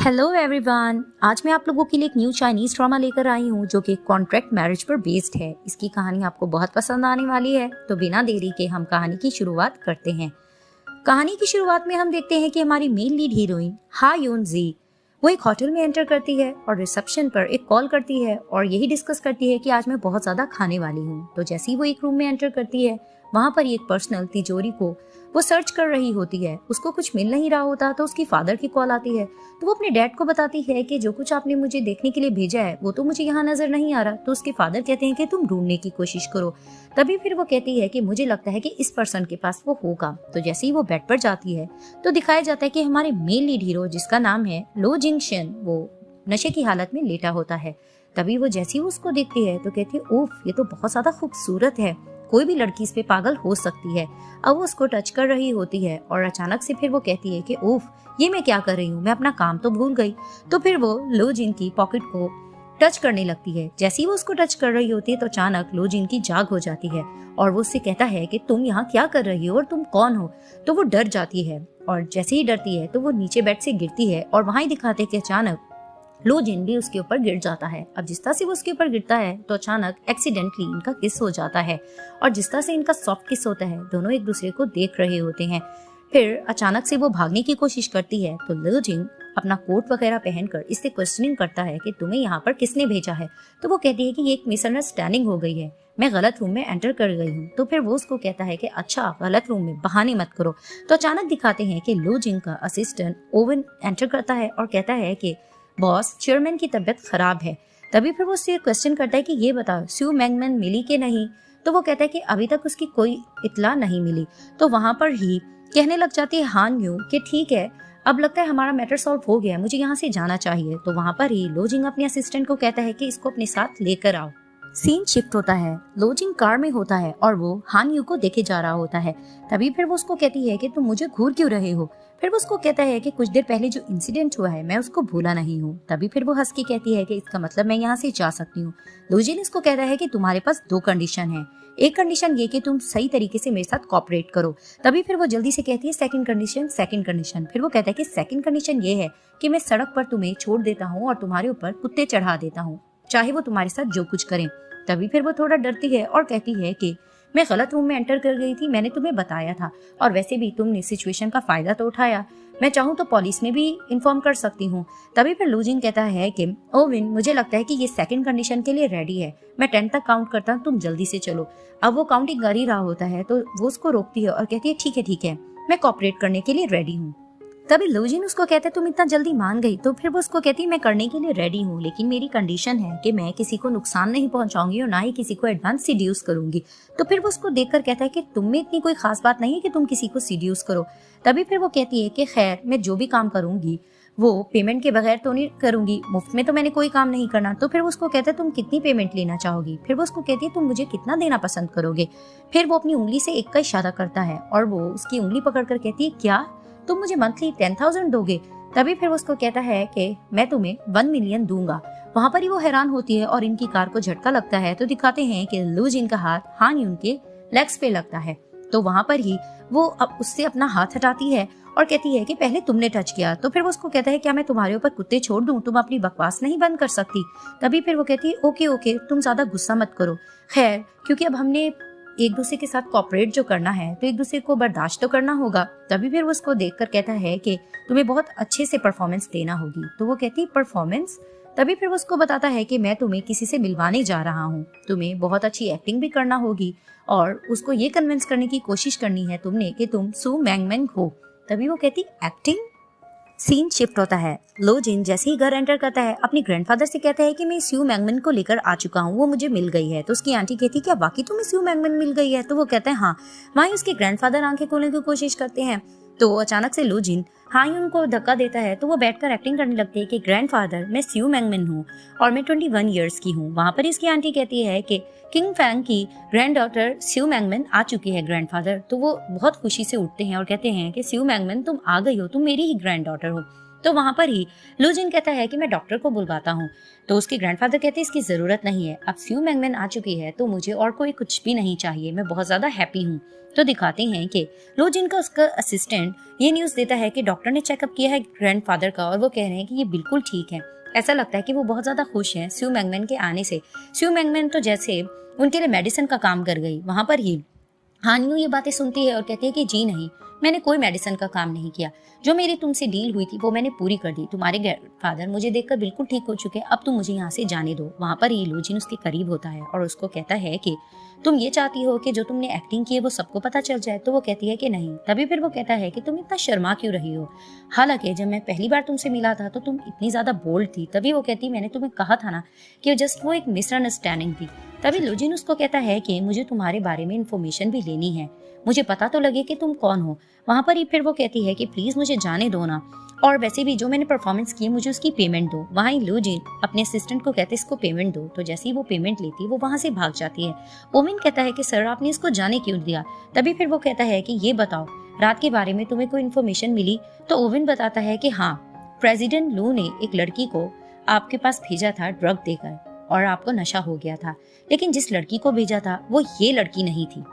Hello everyone, आज मैं आप लोगों के लिए एक न्यू चाइनीज ड्रामा लेकर आई हूँ जो कि कॉन्ट्रैक्ट मैरिज पर बेस्ड है। इसकी कहानी आपको बहुत पसंद आने वाली है, तो बिना देरी के हम कहानी की शुरुआत करते हैं। कहानी की शुरुआत में हम देखते हैं कि हमारी मेन लीड हीरोइन हा यून जी वो एक होटल में एंटर करती है और रिसेप्शन पर एक कॉल करती है और यही डिस्कस करती है कि आज मैं बहुत ज्यादा खाने वाली हूँ। तो जैसे ही वो एक रूम में एंटर करती है, वहां पर एक पर्सनल तिजोरी को वो सर्च कर रही होती है। उसको कुछ मिल नहीं रहा होता तो उसकी फादर की कॉल आती है। तो वो अपने डैड को बताती है कि जो कुछ आपने मुझे देखने के लिए भेजा है वो तो मुझे यहाँ नजर नहीं आ रहा। तो उसके फादर कहते हैं कि तुम ढूंढने की कोशिश करो। तभी फिर वो कहती है कि मुझे लगता है कि इस पर्सन के पास वो होगा। तो जैसे ही वो बेड पर जाती है तो दिखाया जाता है कि हमारे मेन लीड हीरो, जिसका नाम है लो जिंगशन, वो नशे की हालत में लेटा होता है। तभी वो जैसे ही उसको देखती है तो कहती है, ओफ, ये तो बहुत ज्यादा खूबसूरत है, कोई भी लड़की इस पे पागल हो सकती है। अब वो उसको टच कर रही होती है और अचानक से फिर वो कहती है कि ओफ, ये मैं क्या कर रही हूँ, मैं अपना काम तो भूल गई। तो फिर वो लो जिन की पॉकेट को टच करने लगती है। जैसे ही वो उसको टच कर रही होती है तो अचानक लो जिन की जाग हो जाती है और वो उससे कहता है कि तुम यहाँ क्या कर रही हो और तुम कौन हो। तो वो डर जाती है और जैसे ही डरती है तो वो नीचे बेड से गिरती है और वहां ही दिखाते हैं कि अचानक लो जिन भी उसके ऊपर गिर जाता है। अब जिस तरह से वो उसके ऊपर गिरता है तो अचानक एक्सीडेंटली इनका किस हो जाता है और जिस तरह से इनका सॉफ्ट किस होता है, दोनों एक दूसरे को देख रहे होते हैं। फिर अचानक से वो भागने की कोशिश करती है तो लो जिन अपना कोट वगैरह पहनकर इससे क्वेश्चनिंग करता है कि तुम्हें यहाँ पर किसने भेजा है। तो वो कहती है कि ये एक मिसअंडरस्टैंडिंग हो गई है, मैं गलत रूम में एंटर कर गई हूँ। तो फिर वो उसको कहता है कि अच्छा, गलत रूम में बहाने मत करो। तो अचानक दिखाते हैं कि लो जिन का असिस्टेंट ओवन एंटर करता है और कहता है कि बॉस, चेयरमैन की तबीयत खराब है। तभी फिर वो उससे क्वेश्चन करता है कि ये बताओ स्यू मैंगमैन मिली कि नहीं। तो वो कहता है कि अभी तक उसकी कोई इत्ला नहीं मिली। तो वहां पर ही कहने लग जाती है हान यू कि ठीक है, अब लगता है हमारा मैटर सॉल्व हो गया, मुझे यहाँ से जाना चाहिए। तो वहां पर ही लो जिंग अपने असिस्टेंट को कहता है कि इसको अपने साथ लेकर आओ। सीन शिफ्ट होता है, लो जिंग कार में होता है और वो हान यू को देखे जा रहा होता है। तभी फिर वो उसको कहती है कि तुम मुझे घूर क्यों रहे हो। फिर वो उसको कहता है कि कुछ देर पहले जो इंसिडेंट हुआ है मैं उसको भूला नहीं हूँ। तभी फिर वो हंस के कहती है कि इसका मतलब मैं यहाँ से जा सकती हूँ। लो जिंग इसको कहता है कि तुम्हारे पास दो कंडीशन है, एक कंडीशन ये कि तुम सही तरीके से मेरे साथ कॉपरेट करो। तभी फिर वो जल्दी से कहती है सेकंड कंडीशन। फिर वो कहता है कि सेकंड कंडीशन ये है कि मैं सड़क पर तुम्हें छोड़ देता हूँ और तुम्हारे ऊपर कुत्ते चढ़ा देता हूँ, चाहे वो तुम्हारे साथ जो कुछ करें। तभी फिर वो थोड़ा डरती है और कहती है कि मैं गलत रूम में एंटर कर गई थी, मैंने तुम्हें बताया था और वैसे भी तुमने सिचुएशन का फायदा तो उठाया, मैं चाहूँ तो पुलिस में भी इन्फॉर्म कर सकती हूँ। तभी फिर लो जिन कहता है कि ओविन, मुझे लगता है कि ये सेकंड कंडीशन के लिए रेडी है, मैं 10 तक काउंट करता हूँ, तुम जल्दी से चलो। अब वो काउंटिंग कर ही रहा होता है तो वो उसको रोकती है और कहती है ठीक है, मैं कॉपरेट करने के लिए रेडी हूँ। तभी लो जिन उसको कहते तुम इतना जल्दी मान गई। तो फिर वो उसको कहती मैं करने के लिए रेडी हूँ, लेकिन मेरी कंडीशन है कि मैं किसी को नुकसान नहीं पहुंचाऊंगी और ना ही किसी को एडवांस सीड्यूस करूंगी। तो फिर वो उसको देखकर कहता है कि तुम में इतनी कोई खास बात नहीं है कि तुम किसी को सीड्यूस करो। तभी फिर वो कहती है कि खैर, मैं जो भी काम करूंगी वो पेमेंट के बगैर तो नहीं करूंगी, मुफ्त में तो मैंने कोई काम नहीं करना। तो फिर वो उसको कहता है तुम कितनी पेमेंट लेना चाहोगी। फिर वो उसको कहती है तुम मुझे कितना देना पसंद करोगे। फिर वो अपनी उंगली से एक का इशारा करता है और वो उसकी उंगली पकड़कर कहती है क्या तुम मुझे मंथली 10,000 दोगे। तभी फिर वो उसको कहता है कि मैं तुम्हें 1 मिलियन दूंगा। वहां पर ही वो हैरान होती है और इनकी कार को झटका लगता है तो दिखाते हैं कि लो जिन का हाथ हान यून के लेग्स पे लगता है। तो वहां पर ही वो अब उससे अपना हाथ हटाती है और कहती है कि पहले तुमने टच किया। तो फिर वो उसको कहता है क्या मैं तुम्हारे ऊपर कुत्ते छोड़ दूं, तुम अपनी बकवास नहीं बंद कर सकती। तभी फिर वो कहती है ओके, तुम ज्यादा गुस्सा मत करो। खैर, क्योंकि अब हमने एक दूसरे के साथ कॉपरेट जो करना है तो एक दूसरे को बर्दाश्त तो करना होगा। तभी फिर वो उसको देखकर कहता है कि तुम्हें बहुत अच्छे से परफॉर्मेंस देना होगी। तो वो कहती है परफॉर्मेंस। तभी फिर वो उसको बताता है कि मैं तुम्हें किसी से मिलवाने जा रहा हूँ, तुम्हें बहुत अच्छी एक्टिंग भी करना होगी और उसको ये कन्विंस करने की कोशिश करनी है तुमने कि तुम सू मैंगमैन हो। तभी वो कहती एक्टिंग। सीन शिफ्ट होता है, लो जिन जैसे ही घर एंटर करता है अपने ग्रैंडफादर से कहता है कि मैं स्यू मैंगमैन को लेकर आ चुका हूँ, वो मुझे मिल गई है। तो उसकी आंटी कहती है क्या वाकई तुम्हें स्यू मैंगमैन मिल गई है। तो वो कहता है हाँ। वहीं उसके ग्रैंडफादर आंखें खोलने की कोशिश करते हैं तो अचानक से लो जिन हाँ उनको धक्का देता है तो वो बैठकर एक्टिंग करने लगती है कि ग्रैंडफादर, मैं स्यू मैंगमैन हूँ और मैं 21 ईयर्स की हूँ। वहां पर इसकी आंटी कहती है कि किंग फैंग की ग्रैंड डॉटर स्यू मैंगमैन आ चुकी है ग्रैंडफादर। तो वो बहुत खुशी से उठते हैं और कहते हैं कि स्यू मैंगमैन तुम आ गई हो, तुम मेरी ही ग्रैंड डॉटर हो। तो वहां पर ही लूजिन कहता है कि मैं डॉक्टर को बुलवाता हूँ। तो उसके ग्रैंडफादर कहते हैं इसकी जरूरत नहीं है, अब स्यू मैंगमैन आ चुकी है तो मुझे और कोई कुछ भी नहीं चाहिए, मैं बहुत ज्यादा हैप्पी हूँ। तो दिखाते हैं कि लूजिन का उसका असिस्टेंट ये न्यूज देता है कि डॉक्टर ने चेकअप किया है ग्रैंडफादर का और वो कह रहे हैं कि ये बिल्कुल ठीक है। ऐसा लगता है कि वो बहुत ज्यादा खुश हैं स्यू मैंगमैन के आने से। स्यू मैंगमैन तो जैसे उनके लिए मेडिसिन का काम कर गई। वहां पर ही हान यू ये बातें सुनती है और कहती है कि जी नहीं, मैंने कोई मेडिसिन का काम नहीं किया, जो मेरी तुमसे डील हुई थी वो मैंने पूरी कर दी, तुम्हारे ग्रैंडफादर मुझे देखकर बिल्कुल ठीक हो चुके हैं, अब तुम मुझे यहाँ से जाने दो। वहां पर ही लूजिन उसके करीब होता है और उसको कहता है कि तुम ये चाहती हो कि जो तुमने एक्टिंग की है वो सबको पता चल जाए। तो वो कहती है कि नहीं। तभी फिर वो कहता है कि तुम इतना शर्मा क्यों रही हो, हालांकि जब मैं पहली बार तुमसे मिला था तो तुम इतनी ज्यादा बोल्ड थी। तभी वो कहती मैंने तुम्हें कहा था ना कि जस्ट वो एक मिसअंडरस्टैंडिंग थी। तभी लूजिन उसको कहता है कि मुझे तुम्हारे बारे में इन्फॉर्मेशन भी लेनी है, मुझे पता तो लगे कि तुम कौन हो। वहां पर ही फिर वो कहती है कि प्लीज मुझे जाने दो ना, और वैसे भी जो मैंने परफॉर्मेंस की मुझे उसकी पेमेंट दो। वहाँ ही लूजिन अपने असिस्टेंट को कहते इसको पेमेंट दो। तो जैसे ही वो पेमेंट लेती है वो वहां से भाग जाती है। ओविन कहता है कि सर आपने इसको जाने क्यों दिया। तभी फिर वो कहता है कि ये बताओ रात के बारे में तुम्हें कोई इन्फॉर्मेशन मिली। तो ओविन बताता है कि हाँ, प्रेसिडेंट लू ने एक लड़की को आपके पास भेजा था ड्रग देकर और आपको नशा हो गया था, लेकिन जिस लड़की को भेजा था वो ये लड़की नहीं थी।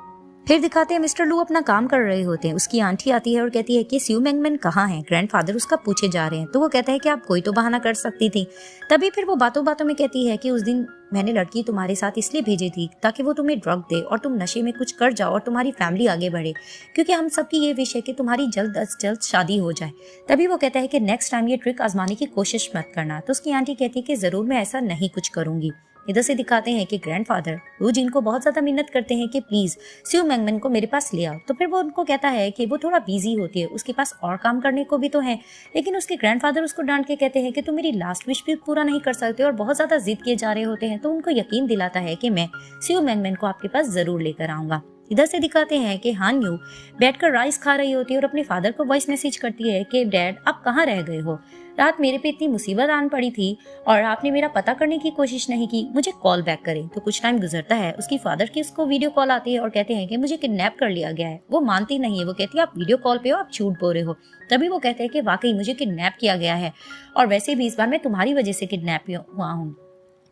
फिर दिखाते हैं मिस्टर लू अपना काम कर रहे होते हैं। उसकी आंटी आती है और कहती है कि स्यू मैंगमैन कहाँ है, ग्रैंडफादर उसका पूछे जा रहे हैं। तो वो कहता है कि आप कोई तो बहाना कर सकती थी। तभी फिर वो बातों बातों में कहती है कि उस दिन मैंने लड़की तुम्हारे साथ इसलिए भेजी थी ताकि वो तुम्हें ड्रग दे और तुम नशे में कुछ कर जाओ और तुम्हारी फैमिली आगे बढ़े, क्योंकि हम सबकी ये विश है कि तुम्हारी जल्द अज जल्द शादी हो जाए। तभी वो कहता है कि नेक्स्ट टाइम ये ट्रिक आजमाने की कोशिश मत करना। तो उसकी आंटी कहती है कि जरूर मैं ऐसा नहीं कुछ करूंगी। इधर से दिखाते हैं कि ग्रैंडफादर लूजिन को बहुत ज्यादा मिन्नत करते हैं कि प्लीज स्यू मैंगमैन को मेरे पास ले आओ। तो फिर वो उनको कहता है कि वो थोड़ा बिजी होती है, उसके पास और काम करने को भी तो है। लेकिन उसके ग्रैंडफादर उसको डांट के कहते हैं कि तुम मेरी लास्ट विश भी पूरा नहीं कर सकते और बहुत ज्यादा जिद किए जा रहे होते हैं। तो उनको यकीन दिलाता है कि मैं स्यू मैंगमैन को आपके पास जरूर लेकर आऊंगा। इधर से दिखाते हैं कि हान यू बैठकर राइस खा रही होती है और अपने फादर को वॉइस मैसेज करती है कि डैड आप कहाँ रह गए हो, रात मेरे पे इतनी मुसीबत आन पड़ी थी और आपने मेरा पता करने की कोशिश नहीं की, मुझे कॉल बैक करें। तो कुछ टाइम गुजरता है, उसकी फादर की उसको वीडियो कॉल आती है और कहते हैं कि मुझे किडनैप कर लिया गया है। वो मानती नहीं है, वो कहती है आप वीडियो कॉल पे हो, आप झूठ बोल रहे हो। तभी वो कहते हैं कि वाकई मुझे किडनैप किया गया है और वैसे भी इस बार मैं तुम्हारी वजह से किडनैप हुआ हूँ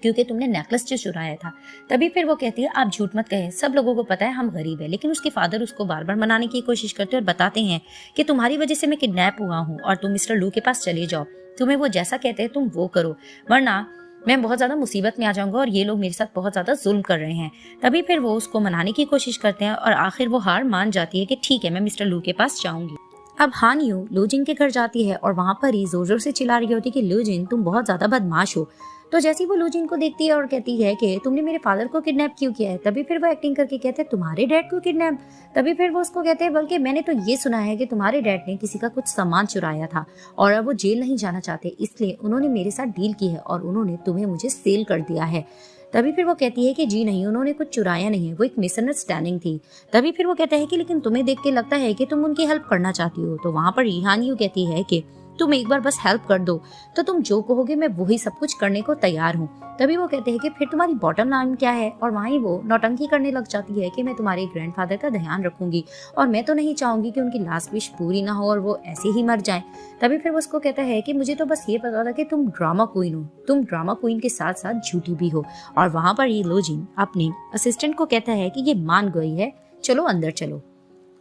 क्योंकि तुमने नेकलेस जो चुराया था। तभी फिर वो कहती है आप झूठ मत कहें, सब लोगों को पता है हम गरीब है। लेकिन उसके फादर उसको बार बार मनाने की कोशिश करते और बताते हैं कि तुम्हारी वजह से मैं किडनैप हुआ हूँ और तुम मिस्टर लू के पास चले जाओ, तुम्हें वो जैसा कहते हैं तुम वो करो, वरना मैं बहुत ज्यादा मुसीबत में आ जाऊंगा और ये लोग मेरे साथ बहुत ज्यादा जुल्म कर रहे हैं। तभी फिर वो उसको मनाने की कोशिश करते हैं और आखिर वो हार मान जाती है कि ठीक है मैं मिस्टर लू के पास जाऊंगी। अब हान यू लूजिन के घर जाती है और वहां पर ही जोर जोर से चिल्ला रही होती है कि लूजिन तुम बहुत ज्यादा बदमाश हो। तो जैसे ही वो लूजिन को देखती है और कहती है कि तुमने मेरे फादर को किडनैप क्यों किया है। तभी फिर वो एक्टिंग करके कहते हैं तुम्हारे डैड को किडनैप। तभी फिर वो उसको कहते हैं बल्कि मैंने तो ये सुना है कि तुम्हारे डैड ने किसी का कुछ सामान चुराया था और अब वो जेल नहीं जाना चाहते, इसलिए उन्होंने मेरे साथ डील की है और उन्होंने तुम्हें मुझे सेल कर दिया है। तभी फिर वो कहती है कि जी नहीं, उन्होंने कुछ चुराया नहीं है, वो एक मिसअंडरस्टैंडिंग थी। तभी फिर वो कहता है कि लेकिन तुम्हें देख के लगता है कि तुम उनकी हेल्प करना चाहती हो। तो वहां पर हान यू कहती है कि तुम एक बार बस हेल्प कर दो तो तुम जो कहोगे मैं वही सब कुछ करने को तैयार हूँ। तभी वो कहते हैं कि फिर तुम्हारी बॉटम लाइन क्या है, और वहीं वो नौटंकी करने लग जाती है कि मैं तुम्हारे ग्रैंडफादर का ध्यान रखूंगी और मैं तो नहीं चाहूंगी कि उनकी लास्ट विश पूरी ना हो और वो ऐसे ही मर जाएं। तभी फिर वो उसको कहता है कि मुझे तो बस ये पता था कि तुम ड्रामा क्वीन हो, तुम ड्रामा क्वीन के साथ साथ झूठी भी हो। और वहां पर ये लूजिन अपने असिस्टेंट को कहता है कि ये मान गई है, चलो अंदर चलो।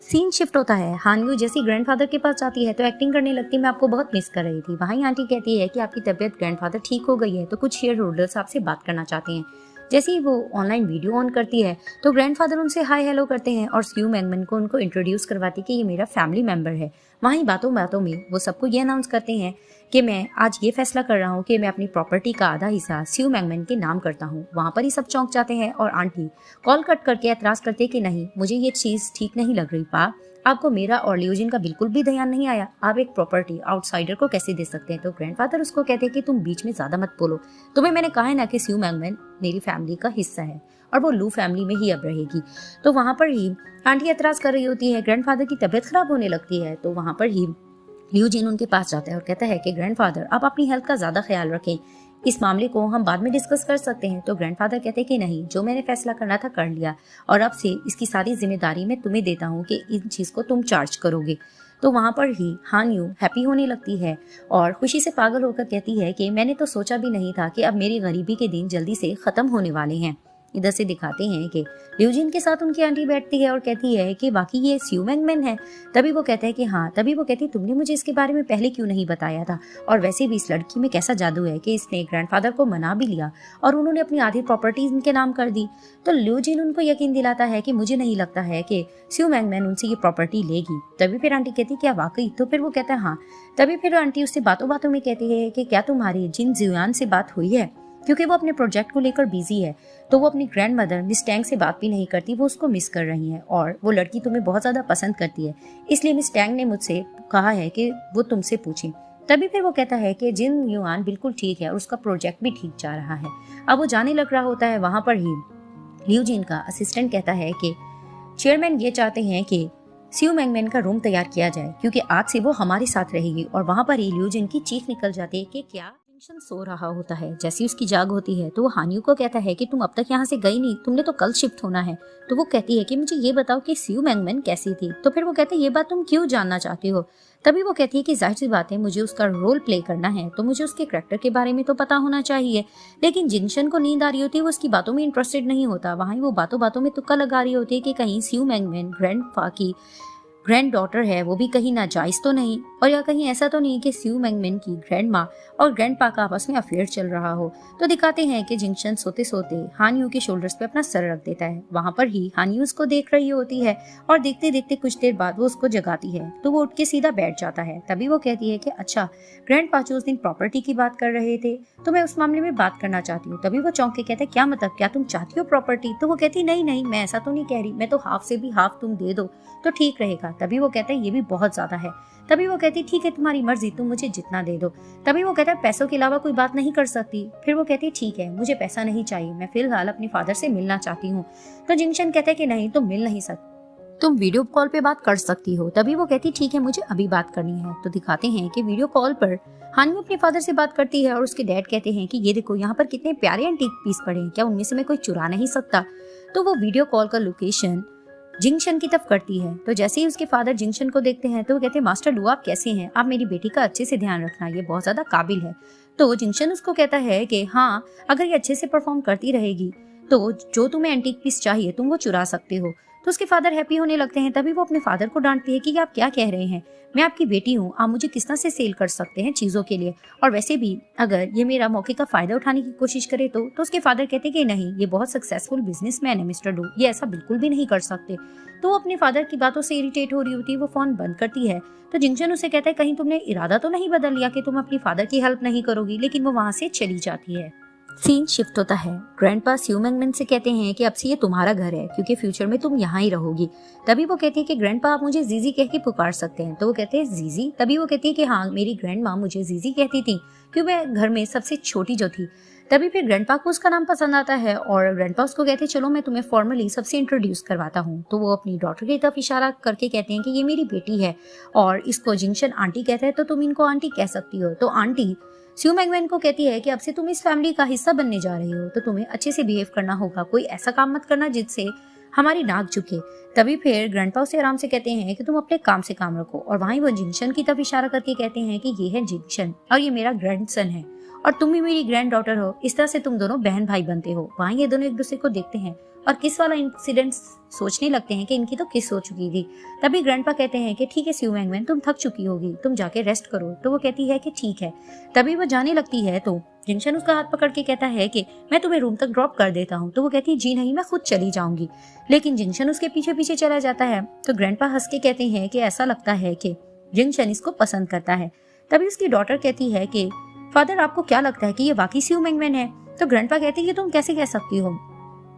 सीन शिफ्ट होता है, हान यू जैसी ग्रैंडफादर के पास जाती है तो एक्टिंग करने लगती मैं आपको बहुत मिस कर रही थी। वहीं आंटी कहती है कि आपकी तबीयत ग्रैंडफादर ठीक हो गई है तो कुछ शेयर होल्डर्स आपसे बात करना चाहते हैं। जैसे ही वो ऑनलाइन वीडियो ऑन करती है तो ग्रैंडफादर उनसे हाय हेलो करते हैं और स्यू मैंगमैन को उनको इंट्रोड्यूस करवाती कि ये मेरा फैमिली मेंबर है। वहीं बातों बातों में वो सबको ये अनाउंस करते हैं कि मैं आज ये फैसला कर रहा हूँ कि मैं अपनी प्रॉपर्टी का आधा हिस्सा स्यू मैंगमैन के नाम करता हूँ। वहाँ पर ही सब चौंक जाते हैं और आंटी कॉल कट करके एतराज करते कि नहीं, मुझे ये चीज ठीक नहीं लग रही पा, आपको मेरा और ल्यूजिन का बिल्कुल भी ध्यान नहीं आया, आप एक प्रॉपर्टी आउटसाइडर को कैसे दे सकते हैं। तो ग्रैंडफादर उसको कहते हैं कि तुम बीच में ज्यादा मत बोलो, तुम्हें मैंने कहा है ना कि स्यू मैंगमैन मेरी फैमिली का हिस्सा है और वो लू फैमिली में ही अब रहेगी। तो वहां पर ही आंटी एतराज कर रही होती है, ग्रैंडफादर की तबीयत खराब होने लगती है। तो वहां पर ही ल्यूजिन उनके पास जाता है और कहता है कि ग्रैंडफादर आप अपनी हेल्थ का ज्यादा ख्याल रखें, इस मामले को हम बाद में डिस्कस कर सकते हैं। तो ग्रैंडफादर कहते हैं कि नहीं, जो मैंने फैसला करना था कर लिया और अब से इसकी सारी जिम्मेदारी मैं तुम्हें देता हूँ कि इन चीज को तुम चार्ज करोगे। तो वहाँ पर ही हान यू हैप्पी होने लगती है और खुशी से पागल होकर कहती है कि मैंने तो सोचा भी नहीं था कि अब मेरी गरीबी के दिन जल्दी से खत्म होने वाले हैं। इधर से दिखाते हैं कि ल्यूजिन के साथ उनकी आंटी बैठती है और कहती है कि बाकी ये स्यू मैंगमैन है। तभी वो कहता है कि हाँ। तभी वो कहती है तुमने मुझे इसके बारे में पहले क्यों नहीं बताया था, और वैसे भी इस लड़की में कैसा जादू है कि इसने ग्रैंडफादर को मना भी लिया और उन्होंने अपनी आधी प्रॉपर्टीज इनके नाम कर दी। तो ल्यूजिन उनको यकीन दिलाता है कि मुझे नहीं लगता है कि स्यू मैंगमैन उनसे ये प्रॉपर्टी लेगी। तभी फिर आंटी कहती क्या वाकई? तो फिर वो कहता है हाँ। तभी फिर आंटी उससे बातों बातों में कहती है कि क्या तुम्हारी जिन जियान से बात हुई है, क्योंकि वो अपने प्रोजेक्ट को लेकर बिजी है। तो वो अपनी ग्रैंड मदर मिस टैंग से बात भी नहीं करती, वो उसको मिस कर रही है और वो लड़की तुम्हें बहुत ज्यादा पसंद करती है, इसलिए मिस टैंग ने मुझसे कहा है कि वो तुमसे पूछे। तभी फिर वो कहता है कि जिन युआन बिल्कुल ठीक है और उसका प्रोजेक्ट भी ठीक जा रहा है। अब वो जाने लग रहा होता है, वहां पर ही ल्यूजिन का असिस्टेंट कहता है कि चेयरमैन ये चाहते हैं कि स्यू मैंगमैन का रूम तैयार किया जाए क्योंकि आज से वो हमारे साथ रहेगी। और वहां पर ही ल्यूजिन की चीख निकल जाती है कि क्या। जिंगशन सो रहा होता है। जैसी उसकी जाग होती है तो वो हान्यू को कहता है कि तुम अब तक यहाँ से गई नहीं, तुमने तो कल शिफ्ट होना है। तो वो कहती है कि मुझे ये बताओ कि स्यू मैंगमैन कैसी थी। तो फिर वो कहते हैं ये बात तुम क्यों जानना चाहती हो। तभी वो कहती है कि जाहिर सी बात है मुझे उसका रोल प्ले करना है तो मुझे उसके कैरेक्टर के बारे में तो पता होना चाहिए। लेकिन जिंगशन को नींद आ रही होती है, वो उसकी बातों में इंटरेस्टेड नहीं होता। वहीं वो बातों बातों में तुक्का लगा रही होती है कि कहीं स्यू मैंगमैन ग्रैंडपा की ग्रैंड डॉटर है, वो भी कहीं नाजायज तो नहीं, और या कहीं ऐसा तो नहीं कि स्यू मैंगमैन की ग्रैंड माँ और ग्रैंड पा का आपस में अफेयर चल रहा हो। तो दिखाते हैं कि जिंगशन सोते सोते हान्यू के शोल्डर्स पे अपना सर रख देता है। वहां पर ही हान्यू उसको देख रही होती है और देखते देखते कुछ देर बाद वो उसको जगाती है। तो वो उठ के सीधा बैठ जाता है। तभी वो कहती है कि अच्छा, ग्रैंड पाचू उस दिन प्रॉपर्टी की बात कर रहे थे तो मैं उस मामले में बात करना चाहती हूँ। तभी वो चौंक के कहता है क्या मतलब, क्या तुम चाहती हो प्रॉपर्टी? तो वो कहती नहीं नहीं, मैं ऐसा तो नहीं कह रही, मैं तो हाफ से भी हाफ तुम दे दो तो ठीक रहेगा। तभी वो कहता है ये भी बहुत ज्यादा है। तभी वो कहती ठीक है तुम्हारी मर्जी, तुम मुझे जितना दे दो। तभी वो कहता है पैसों के अलावा कोई बात नहीं कर सकती। फिर वो कहती ठीक है मुझे पैसा नहीं चाहिए, मैं फिलहाल अपने फादर से मिलना चाहती हूँ। तो जिंगशन कहता है कि नहीं, तुम मिल नहीं सकती, तुम वीडियो कॉल पे बात कर सकती हो। तभी वो कहती ठीक है मुझे अभी बात करनी है। तो दिखाते हैं कि वीडियो कॉल पर हान्यू अपने फादर से बात करती है और उसके डैड कहते हैं कि ये देखो यहाँ पर कितने प्यारे एंटीक पीस पड़े हैं, क्या उनमें से मैं कोई चुरा नहीं सकता। तो वो वीडियो कॉल का लोकेशन जिंगशन की तरफ करती है। तो जैसे ही उसके फादर जिंगशन को देखते हैं तो वो कहते हैं मास्टर लू आप कैसे हैं, आप मेरी बेटी का अच्छे से ध्यान रखना, ये बहुत ज्यादा काबिल है। तो जिंगशन उसको कहता है कि हाँ, अगर ये अच्छे से परफॉर्म करती रहेगी तो जो तुम्हें एंटीक पीस चाहिए तुम वो चुरा सकते हो। तो उसके फादर हैप्पी होने लगते हैं। तभी वो अपने फादर को डांटती है कि आप क्या कह रहे हैं, मैं आपकी बेटी हूँ, आप मुझे किस तरह से सेल कर सकते हैं चीजों के लिए, और वैसे भी अगर ये मेरा मौके का फायदा उठाने की कोशिश करे तो उसके फादर कहते हैं कि नहीं, ये बहुत सक्सेसफुल बिजनेसमैन है मिस्टर डू, ये ऐसा बिल्कुल भी नहीं कर सकते। तो वो अपने फादर की बातों से इरिटेट हो रही होती है, वो फोन बंद करती है। तो जिंगशन उसे कहता है कहीं तुमने इरादा तो नहीं बदल लिया कि तुम अपनी फादर की हेल्प नहीं करोगी, लेकिन वो वहां से चली जाती है। सीन शिफ्ट होता है। ग्रैंडपा स्यू मैंगमैन से कहते हैं कि अब से ये तुम्हारा घर है क्योंकि फ्यूचर में तुम यहाँ ही रहोगी। तभी वो कहती है कि ग्रैंडपा आप मुझे जीजी कह के पुकार सकते हैं। तो वो कहते हैं जीजी। तभी वो कहती है कि हाँ, मेरी ग्रैंड माँ मुझे जीजी कहती थी क्योंकि मैं घर में सबसे छोटी जो थी। तभी फिर ग्रैंडपा को उसका नाम पसंद आता है और ग्रैंडपा उसको कहते हैं चलो मैं तुम्हें फॉर्मली सबसे इंट्रोड्यूस करवाता हूँ। तो वो अपनी डॉटर की तरफ इशारा करके कहते हैं कि ये मेरी बेटी है और इसको जिंगशन आंटी कहता है तो तुम इनको आंटी कह सकती हो। तो आंटी स्यू मैंगमैन को कहती है कि अब से तुम इस फैमिली का हिस्सा बनने जा रही हो तो तुम्हें अच्छे से बिहेव करना होगा, कोई ऐसा काम मत करना जिससे हमारी नाक झुके। तभी फिर ग्रैंडपा उसे आराम से कहते हैं कि तुम अपने काम से काम रखो और वहीं वो जिंगशन की तरफ इशारा करके कहते हैं कि ये है जिंगशन और ये मेरा ग्रैंडसन है और तुम ही मेरी ग्रैंड डॉटर हो, इस तरह से तुम दोनों बहन भाई बनते हो। वहीं ये दोनों एक दूसरे को देखते हैं और किस वाला इंसिडेंट सोचने लगते हैं कि इनकी तो किस हो चुकी थी। तभी ग्रैंडपा कहते हैं कि ठीक है स्यू मैंगमैन, तुम थक चुकी होगी, तुम जाके रेस्ट करो। तो वो कहती है कि ठीक है। तभी वो जाने लगती है तो जिंगशन उसका हाथ पकड़ के कहता है कि मैं तुम्हें रूम तक ड्रॉप कर देता हूँ। तो वो कहती है जी नहीं, मैं खुद चली जाऊंगी। लेकिन जिंगशन उसके पीछे पीछे चला जाता है। तो ग्रैंडपा हंस के कहते हैं कि ऐसा लगता है कि जिंगशन इसको पसंद करता है। तभी उसकी डॉटर कहती है कि फादर आपको क्या लगता है कि ये वाकई स्यू मैंगमैन है? तो ग्रैंडपा कहती है कि तुम कैसे कह सकती हो,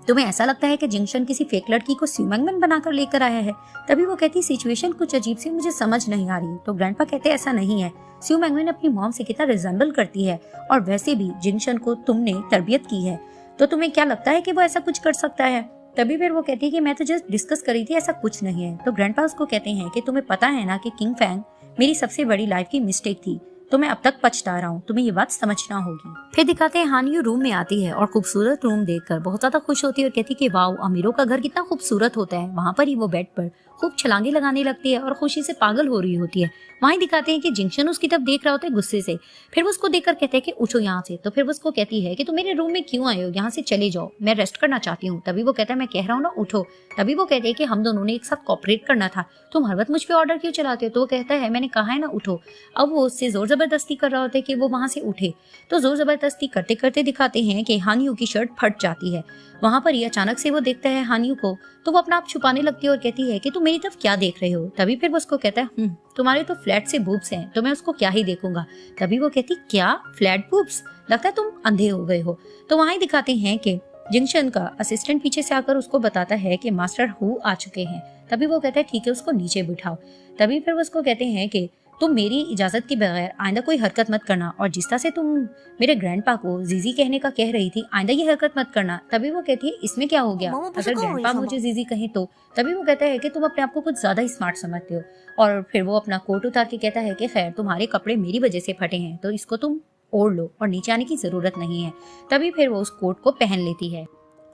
तुम्हें ऐसा लगता है कि जिंगशन किसी फेक लड़की को स्यू मैंगमैन बनाकर लेकर आया है। तभी वो कहती सिचुएशन कुछ अजीब सी मुझे समझ नहीं आ रही। तो ग्रैंडपा कहते ऐसा नहीं है, स्यू मैंगमैन अपनी मॉम से कितना रिजेंबल करती है और वैसे भी जिंगशन को तुमने तरबियत की है तो तुम्हें क्या लगता है कि वो ऐसा कुछ कर सकता है? तभी फिर वो कहती है कि मैं तो जस्ट डिस्कस करी थी, ऐसा कुछ नहीं है। तो ग्रैंडपा उसको कहते हैं कि तुम्हें पता है ना कि किंग फैंग मेरी सबसे बड़ी लाइफ की मिस्टेक थी। तो मैं अब तक पछता रहा हूँ, तुम्हें ये बात समझना होगी। फिर दिखाते हैं हानियो रूम में आती है और खूबसूरत रूम देखकर बहुत ज्यादा खुश होती है और कहती है कि वाओ, अमीरों का घर कितना खूबसूरत होता है। वहाँ पर ही वो बेड पर खूब छलांगे लगाने लगती है और खुशी से पागल हो रही होती है। वहीं दिखाते हैं कि जिंक्शन उसकी तरफ देख रहा होता है गुस्से से। फिर वो उसको देखकर कहते हैं कि उठो यहाँ से। तो फिर वो उसको कहती है कि तुम मेरे रूम में क्यों आए हो, यहाँ से चले जाओ, मैं रेस्ट करना चाहती हूँ। तभी वो कहता है मैं कह रहा हूँ ना उठो। तभी वो कहते हैं कि हम दोनों ने एक साथ कॉपरेट करना था, तुम हर वक्त मुझ पे ऑर्डर क्यों चलाते हो। तो वो कहता है मैंने कहा है ना उठो। अब वो उससे जोर जबरदस्ती कर रहा होता है कि वो वहां से उठे। तो जोर जबरदस्ती करते करते दिखाते हैं कि हानियो की शर्ट फट जाती है। वहां पर ही अचानक से वो देखता है हानियो को, तो वो अपना आप छुपाने लगती है और कहती है कि तुम मेरी तरफ क्या देख रहे हो। तभी फिर वो उसको कहता है तुम्हारे तो फ्लैट से बूब्स हैं, तो मैं उसको क्या ही देखूंगा। तभी वो कहती क्या फ्लैट बूब्स, लगता है तुम अंधे हो गए हो। तो वहां दिखाते हैं कि जिंक्शन का असिस्टेंट पीछे से आकर उसको बताता है कि मास्टर हु आ चुके हैं। तभी वो कहता है ठीक है, उसको नीचे बिठाओ। तभी फिर वो उसको कहते हैं कि तुम मेरी इजाजत के बगैर आइंदा कोई हरकत मत करना, और जिस तरह से तुम मेरे ग्रैंडपा को जीजी कहने का कह रही थी, आइंदा ये हरकत मत करना। तभी वो कहती है इसमें क्या हो गया, अगर ग्रैंडपा मुझे जीजी कहे तो। तभी वो कहता है कि तुम अपने आप को कुछ ज्यादा ही स्मार्ट समझते हो। और फिर वो अपना कोट उतार के कहता है कि खैर तुम्हारे कपड़े मेरी वजह से फटे हैं, तो इसको तुम ओढ़ लो और नीचे आने की जरूरत नहीं है। तभी फिर वो उस कोट को पहन लेती है।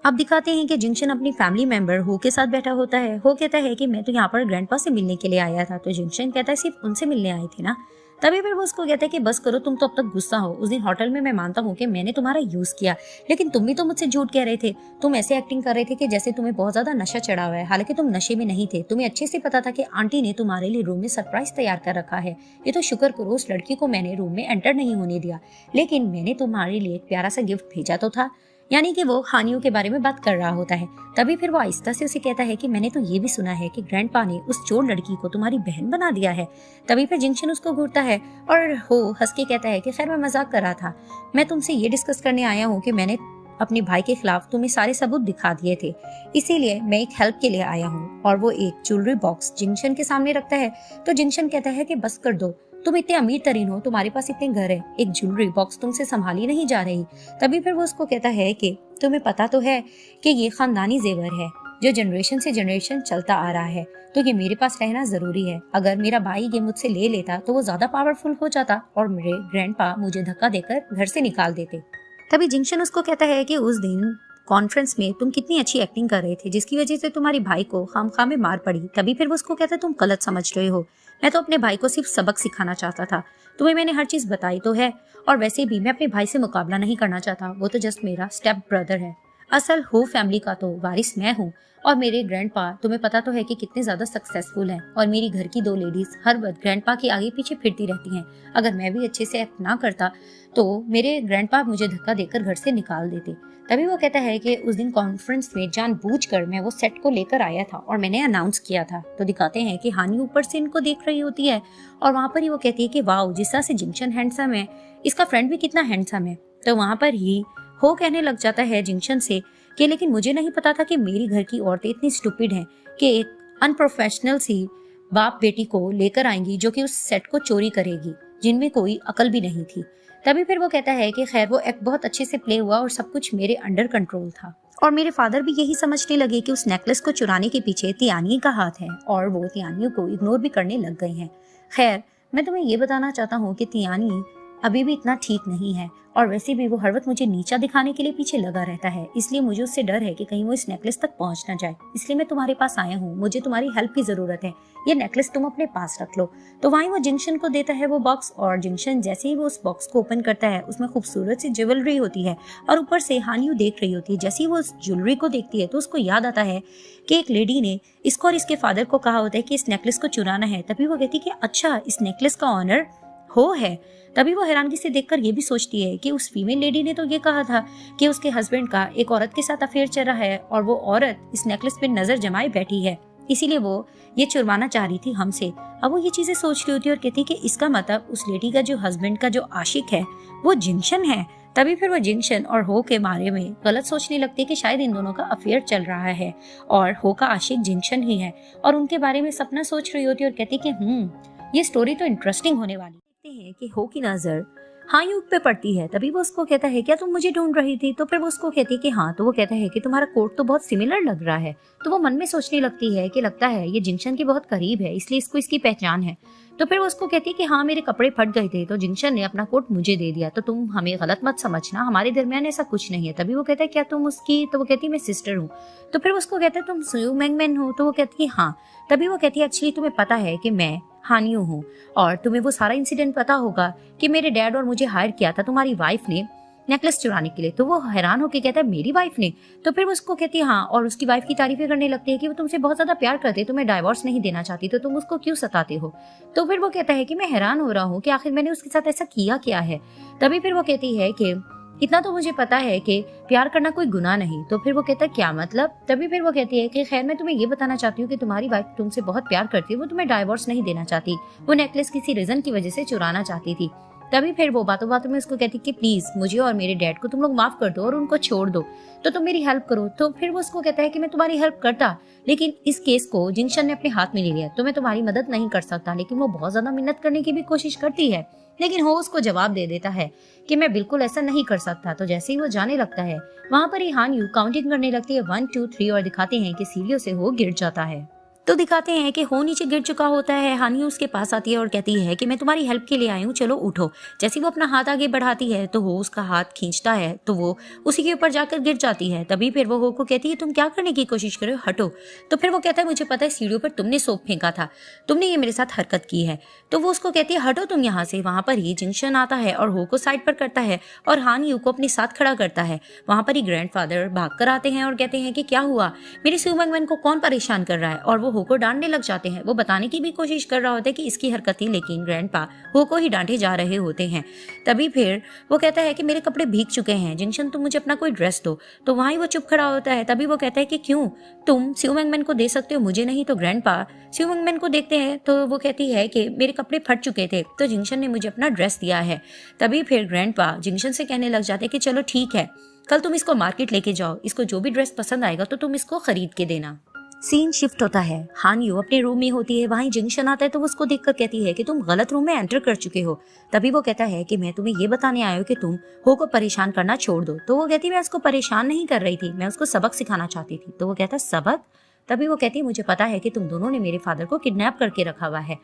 अब दिखाते हैं कि जिंक्शन अपनी फैमिली मेंबर हो के साथ बैठा होता है। हो कहता है कि मैं तो यहाँ पर ग्रैंडपा से मिलने के लिए आया था। तो जिंक्शन कहता है सिर्फ उनसे मिलने आए थे ना। तभी फिर वो उसको कहता है कि बस करो, तुम तो अब तक गुस्सा हो। उस दिन होटल में मैं मानता हूँ कि मैंने तुम्हारा यूज किया, लेकिन तुम भी तो मुझसे झूठ कह रहे थे। तुम ऐसे एक्टिंग कर रहे थे कि जैसे तुम्हें बहुत ज्यादा नशा चढ़ा हुआ है, हालांकि तुम नशे में नहीं थे। तुम्हें अच्छे से पता था कि आंटी ने तुम्हारे लिए रूम में सरप्राइज तैयार कर रखा है। ये तो शुक्र करो उस लड़की को मैंने रूम में एंटर नहीं होने दिया, लेकिन मैंने तुम्हारे लिए एक प्यारा सा गिफ्ट भेजा तो था। यानी कि वो हानियों के बारे में बात कर रहा होता है। तभी फिर वो आहिस्ता से उसे कहता है कि मैंने तो ये भी सुना है कि ग्रैंडपा ने उस चोर लड़की को तुम्हारी बहन बना दिया है। तभी फिर जिंक्शन उसको घूरता है और हो हंस के कहता है कि खैर मैं मजाक कर रहा था, मैं तुमसे ये डिस्कस करने आया हूँ कि मैंने अपने भाई के खिलाफ तुम्हें सारे सबूत दिखा दिए थे, इसीलिए मैं एक हेल्प के लिए आया हूँ। और वो एक ज्वेलरी बॉक्स जिंक्शन के सामने रखता है। तो जिंक्शन कहता है कि बस कर दो, तुम इतने अमीर तरीन हो, तुम्हारे पास इतने घर है, एक ज्वेलरी बॉक्स तुमसे संभाली नहीं जा रही। तभी फिर वो उसको कहता है कि तुम्हें पता तो है कि ये खानदानी जेवर है जो जनरेशन से जनरेशन चलता आ रहा है, तो ये मेरे पास रहना जरूरी है। अगर मेरा भाई ये मुझसे ले लेता तो वो ज्यादा पावरफुल हो जाता और मेरे ग्रैंडपा मुझे धक्का देकर घर से निकाल देते। तभी जिंक्शन उसको कहता है कि उस दिन कॉन्फ्रेंस में तुम कितनी अच्छी एक्टिंग कर रहे थे, जिसकी वजह से तुम्हारे भाई को खामखा में मार पड़ी। तभी फिर वो उसको कहता है तुम गलत समझ रहे हो, मैं तो अपने भाई को सिर्फ सबक सिखाना चाहता था, तुम्हें मैंने हर चीज बताई तो है। और वैसे भी मैं अपने भाई से मुकाबला नहीं करना चाहता, वो तो जस्ट मेरा स्टेप ब्रदर है। असल हो फैमिली का तो वारिस मैं हूँ, और मेरे ग्रैंडपा तुम्हें पता तो है कि कितने ज्यादा सक्सेसफुल हैं, और मेरी घर की 2 लेडीज हर वक्त ग्रैंडपा के आगे पीछे फिरती रहती हैं। अगर मैं भी अच्छे से एक्ट ना करता तो मेरे ग्रैंडपा मुझे धक्का देकर घर से निकाल देते। तभी वो कहता है कि उस दिन कॉन्फ्रेंस में जानबूझकर मैं वो सेट को लेकर आया था और मैंने अनाउंस किया था। तो दिखाते हैं कि हानि ऊपर से इनको देख रही होती है और वहां पर ही वो कहती है कि वाओ, जिस तरह से जिंक्शन हैंडसम है, इसका फ्रेंड भी कितना हैंडसम है। तो वहां पर ही हो कहने लग जाता है जिंक्शन से कि लेकिन मुझे नहीं पता था कि मेरी घर की औरतें इतनी स्टूपिड हैं कि एक अनप्रोफेशनल सी बाप बेटी को लेकर आएंगी जो कि उस सेट को चोरी करेगी, जिनमें कोई अकल भी नहीं थी। तभी फिर वो कहता है कि खैर वो एक्ट बहुत अच्छे से प्ले हुआ और सब कुछ मेरे अंडर कंट्रोल था, और मेरे फादर भी यही समझने लगे कि उस नेकलेस को चुराने के पीछे तियानी का हाथ है, और वो तियानियों को इग्नोर भी करने लग गए हैं। खैर मैं तुम्हें ये बताना चाहता हूँ कि तियानी अभी भी इतना ठीक नहीं है, और वैसे भी वो हर वक्त मुझे नीचा दिखाने के लिए पीछे लगा रहता है, इसलिए मुझे उससे डर है कि कहीं वो इस नेकलेस तक पहुंच ना जाए। इसलिए मैं तुम्हारे पास आया हूँ, मुझे तुम्हारी हेल्प की जरूरत है, ये नेकलेस तुम अपने पास रख लो। तो वहीं वो जिंक्शन को देता है वो बॉक्स, और जिंक्शन जैसे ही वो उस बॉक्स को ओपन करता है उसमें खूबसूरत सी ज्वेलरी होती है, और ऊपर से हानियो देख रही होती है। जैसे ही वो उस ज्वेलरी को देखती है तो उसको याद आता है कि एक लेडी ने इसको और इसके फादर को कहा होता है कि इस नेकलेस को चुराना है। तभी वो कहती है कि अच्छा, इस नेकलेस का ऑनर हो है। तभी वो हैरानगी से देखकर ये भी सोचती है कि उस फीमेल लेडी ने तो ये कहा था कि उसके हस्बैंड का एक औरत के साथ अफेयर चल रहा है, और वो औरत इस नेकलेस पे नजर जमाए बैठी है, इसीलिए वो ये चुरवाना चाह रही थी हमसे। अब वो ये चीजें सोच रही होती है और कहती है कि इसका मतलब उस लेडी का जो हस्बैंड का जो आशिक है वो जिंक्शन है। तभी फिर वो जिंक्शन और हो के बारे में गलत सोचने लगती है कि शायद इन दोनों का अफेयर चल रहा है और हो का आशिक जिंक्शन ही है, और उनके बारे में सपना सोच रही होती है और कहती है कि ये स्टोरी तो इंटरेस्टिंग होने वाली है। हैं कि हो की नजर हाँ युग पे पड़ती है। तभी वो उसको कहता है क्या तुम मुझे ढूंढ रही थी? तो फिर वो उसको कहती है कि हाँ। तो वो कहता है कि तुम्हारा कोट तो बहुत सिमिलर लग रहा है। तो वो मन में सोचने लगती है कि लगता है ये जिंक्शन के बहुत करीब है, इसलिए इसको इसकी पहचान है। तो फिर वो उसको कहती है कि हाँ मेरे कपड़े फट गए थे तो जिंक्शन ने अपना कोट मुझे दे दिया, तो तुम हमें गलत मत समझना, हमारे दरमियान ऐसा कुछ नहीं है। तभी वो कहता है क्या तुम उसकी? तो वो कहती है मैं सिस्टर हूँ। तो फिर उसको कहता है तुम स्यू मैंगमैन हो? तो वो कहती है हाँ। तभी वो कहती है एक्चुअली तुम्हें पता है कि मैं हानियो हूँ और तुम्हें वो सारा इंसिडेंट पता होगा कि मेरे डैड और मुझे हायर किया था तुम्हारी वाइफ ने नेकलेस चुराने के लिए। तो वो हैरान होकर कहता है मेरी वाइफ ने? तो फिर वो उसको कहती है हाँ, और उसकी वाइफ की तारीफें करने लगती है कि वो तुमसे बहुत ज्यादा प्यार करते, तुम्हें डाइवोर्स नहीं देना चाहती, तो तुम उसको क्यों सताते हो? तो फिर वो कहता है कि मैं हैरान हो रहा हूँ कि आखिर मैंने उसके साथ ऐसा किया क्या है। तभी फिर वो कहती है कि इतना तो मुझे पता है कि प्यार करना कोई गुनाह नहीं। तो फिर वो कहता है क्या मतलब? तभी फिर वो कहती है कि खैर मैं तुम्हें ये बताना चाहती हूँ कि तुम्हारी वाइफ तुमसे बहुत प्यार करती है, वो तुम्हें डाइवोर्स नहीं देना चाहती, वो नेकलेस किसी रीजन की वजह से चुराना चाहती थी। तभी फिर वो बातों बातों में उसको कहती कि प्लीज मुझे और मेरे डैड को तुम लोग माफ कर दो और उनको छोड़ दो, तो तुम मेरी हेल्प करो। तो फिर वो उसको कहता है कि मैं तुम्हारी हेल्प करता, लेकिन इस केस को जिंक्शन ने अपने हाथ में ले लिया, तो मैं तुम्हारी मदद नहीं कर सकता। लेकिन वो बहुत ज्यादा मिन्नत करने की भी कोशिश करती है, लेकिन हो उसको जवाब दे देता है कि मैं बिल्कुल ऐसा नहीं कर सकता। तो जैसे ही वो जाने लगता है वहां पर ही हान यू काउंटिंग करने लगती है 1 2 3 और दिखाते हैं कि सीढ़ियों से वो गिर जाता है। तो दिखाते हैं कि हो नीचे गिर चुका होता है। हानी उसके पास आती है और कहती है कि मैं तुम्हारी हेल्प के लिए आई हूँ, चलो उठो। जैसे वो अपना हाथ आगे बढ़ाती है तो हो उसका हाथ खींचता है तो वो उसी के ऊपर जाकर गिर जाती है। तभी फिर वो हो को कहती है तुम क्या करने की कोशिश कर रहे हो, हटो। तो फिर वो कहता है मुझे पता है सीढ़ियों पर तुमने सोप फेंका था, तुमने ये मेरे साथ हरकत की है। तो वो उसको कहती है हटो तुम यहाँ से। वहां पर ही जिंक्शन आता है और हो को साइड पर करता है और हान यू को अपने साथ खड़ा करता है। वहां पर ही ग्रैंडफादर भागकर आते हैं और कहते हैं कि क्या हुआ, मेरे स्यू मैंगमैन को कौन परेशान कर रहा है, और वो हो को डांटने लग जाते हैं। वो बताने की भी कोशिश कर रहा होता है कि इसकी हरकतें, लेकिन ग्रैंडपा हो को ही डांटे जा रहे होते हैं। तभी फिर वो कहता है कि मेरे कपड़े भीग चुके हैं जिंक्शन, तुम मुझे अपना कोई ड्रेस दो। तो वहीं वो चुप खड़ा होता है। तभी वो कहता है कि क्यों, तुम स्यू मैंगमैन को दे सकते हो, मुझे नहीं। तो ग्रैंडपा स्यू मैंगमैन को देखते हैं तो वो कहती है कि मेरे कपड़े फट चुके थे तो जिंक्शन ने मुझे अपना ड्रेस दिया है। तभी फिर ग्रैंडपा जिंक्शन से कहने लग जाते हैं कि चलो ठीक है, कल तुम इसको मार्केट लेके जाओ, इसको जो भी ड्रेस पसंद आएगा तो तुम इसको खरीद के देना। सीन शिफ्ट होता है। हान यू अपने रूम में होती है, वहीं जिंक्शन आता है तो वो उसको देखकर कहती है कि तुम गलत रूम में एंटर कर चुके हो। तभी वो कहता है कि मैं तुम्हें ये बताने आया हूँ कि तुम हो को परेशान करना छोड़ दो। तो वो कहती है मैं उसको परेशान नहीं कर रही थी, मैं उसको सबक सिखाना चाहती थी। तो वो कहता है सबक? तभी वो कहती है मुझे पता है कि तुम दोनों ने मेरे फादर को किडनैप करके रखा हुआ है।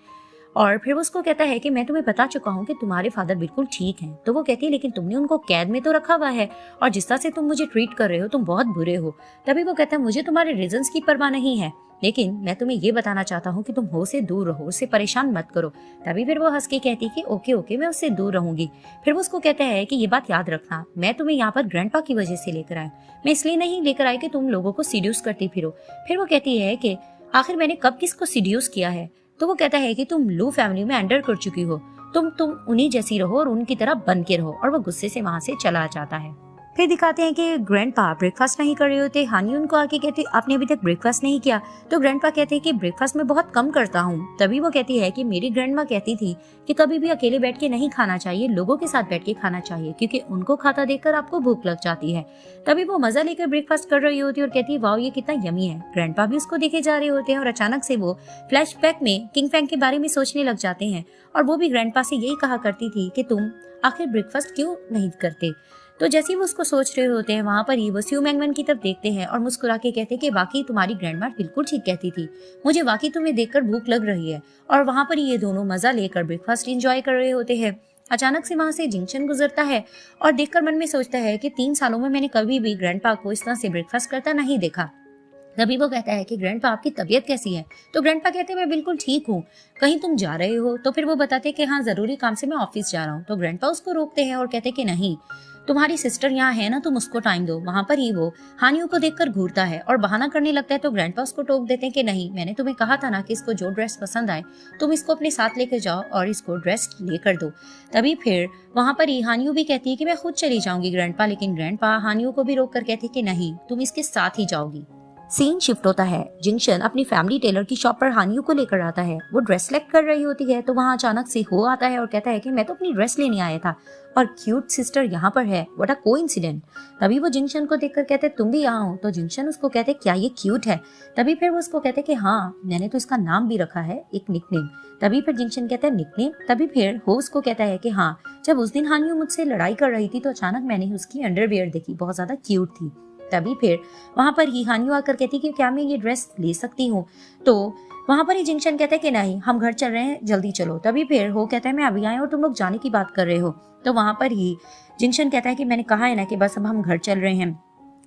और फिर वो उसको कहता है कि मैं तुम्हें बता चुका हूँ कि तुम्हारे फादर बिल्कुल ठीक हैं। तो वो कहती है लेकिन तुमने उनको कैद में तो रखा हुआ है और जिस तरह से तुम मुझे ट्रीट कर रहे हो तुम बहुत बुरे हो। तभी वो कहता है मुझे तुम्हारे रीजंस की परवाह नहीं है, लेकिन मैं तुम्हें ये बताना चाहता हूँ कि तुम हो से दूर रहो, उससे परेशान मत करो। तभी फिर वो हंस के कहती कि ओके ओके मैं उससे दूर रहूंगी। फिर वो उसको कहता है कि ये बात याद रखना, मैं तुम्हें यहाँ पर ग्रैंडपा की वजह से लेकर आया, मैं इसलिए नहीं लेकर आई कि तुम लोगों को सीड्यूस करती फिरो। फिर वो कहती है कि आखिर मैंने कब किसको सीड्यूस किया है? तो वो कहता है कि तुम लू फैमिली में एंटर कर चुकी हो, तुम उन्हीं जैसी रहो और उनकी तरह बन के रहो। और वो गुस्से से वहां से चला जाता है। फिर दिखाते हैं कि ग्रैंडपा ब्रेकफास्ट नहीं कर रहे होते। हानी उनको आके कहती आपने अभी तक ब्रेकफास्ट नहीं किया। तो ग्रैंडपा कहते हैं कि ब्रेकफास्ट में बहुत कम करता हूँ। तभी वो कहती है कि मेरी ग्रैंडमा कहती थी कि कभी भी अकेले बैठ के नहीं खाना चाहिए, लोगों के साथ बैठ के खाना चाहिए, क्योंकि उनको खाता देखकर आपको भूख लग जाती है। तभी वो मजा लेकर ब्रेकफास्ट कर रही होती है और कहती है वाओ ये कितना यमी है। ग्रैंडपा भी उसको देखे जा रहे होते हैं और अचानक से वो फ्लैशबैक में किंग फैंग के बारे में सोचने लग जाते हैं। और वो भी ग्रैंडपा से यही कहा करती थी कि तुम आखिर ब्रेकफास्ट क्यों नहीं करते। तो जैसे ही वो उसको सोच रहे होते हैं वहां पर ही वो स्यू मैंगमैन की तरफ देखते हैं और मुस्कुरा के कहते हैं कि वाकई तुम्हारी ग्रैंडमा बिल्कुल ठीक कहती थी, मुझे वाकई तुम्हें देखकर भूख लग रही है। और वहां पर ही ये दोनों मजा लेकर ब्रेकफास्ट एंजॉय कर रहे होते हैं। अचानक से वहां से जिंक्शन गुजरता है और देखकर मन में सोचता है कि 3 सालों में मैंने कभी भी ग्रैंडपा को इस तरह से ब्रेकफास्ट करता नहीं देखा। तभी वो कहता है कि ग्रैंडपा आपकी तबीयत कैसी है? तो ग्रैंडपा कहते हैं मैं बिल्कुल ठीक हूँ, कहीं तुम जा रहे हो? तो फिर वो बताते हैं कि हाँ जरूरी काम से मैं ऑफिस जा रहा हूँ। तो ग्रैंडपा उसको रोकते हैं और कहते हैं कि नहीं, तुम्हारी सिस्टर यहाँ है ना, तुम उसको टाइम दो। वहां पर ही वो हानियों को देखकर घूरता है और बहाना करने लगता है। तो ग्रैंडपा उसको टोक देते हैं कि नहीं, मैंने तुम्हें कहा था ना कि इसको जो ड्रेस पसंद आए तुम इसको अपने साथ लेकर जाओ और इसको ड्रेस लेकर दो। तभी फिर वहां पर ही हानियों भी कहती है कि मैं खुद चली जाऊंगी ग्रैंडपा, लेकिन ग्रैंडपा हानियों को भी रोक कर कहती है कि नहीं, तुम इसके साथ ही जाओगी। सीन शिफ्ट होता है। जिंगशन अपनी फैमिली टेलर की शॉप पर हानियू को लेकर आता है। वो ड्रेस सेलेक्ट कर रही होती है तो वहाँ अचानक से हो आता है और कहता है कि मैं तो अपनी ड्रेस लेने आया था और क्यूट सिस्टर यहाँ पर है। What a coincident. तभी वो जिंगशन को देखकर कहते तुम भी यहाँ हो। तो जिंगशन उसको कहते क्या ये क्यूट है। तभी फिर वो उसको कहते कि हाँ मैंने तो इसका नाम भी रखा है, एक निकनेम। तभी फिर जिंगशन कहता है निकनेम। तभी फिर हो उसको कहता है कि हाँ जब उस दिन हानियू मुझसे लड़ाई कर रही थी तो अचानक मैंने उसकी अंडरवियर देखी, बहुत ज्यादा क्यूट थी। तभी फिर वहां पर ही हानियू आकर कहती कि क्या मैं ये ड्रेस ले सकती हूँ। तो वहां पर ही जिंगशन कहता है कि नहीं हम घर चल रहे हैं, जल्दी चलो। तभी फिर हो कहता है मैं अभी आया और तुम लोग जाने की बात कर रहे हो। तो वहां पर ही जिंगशन कहता है कि मैंने कहा है ना कि बस अब हम घर चल रहे हैं।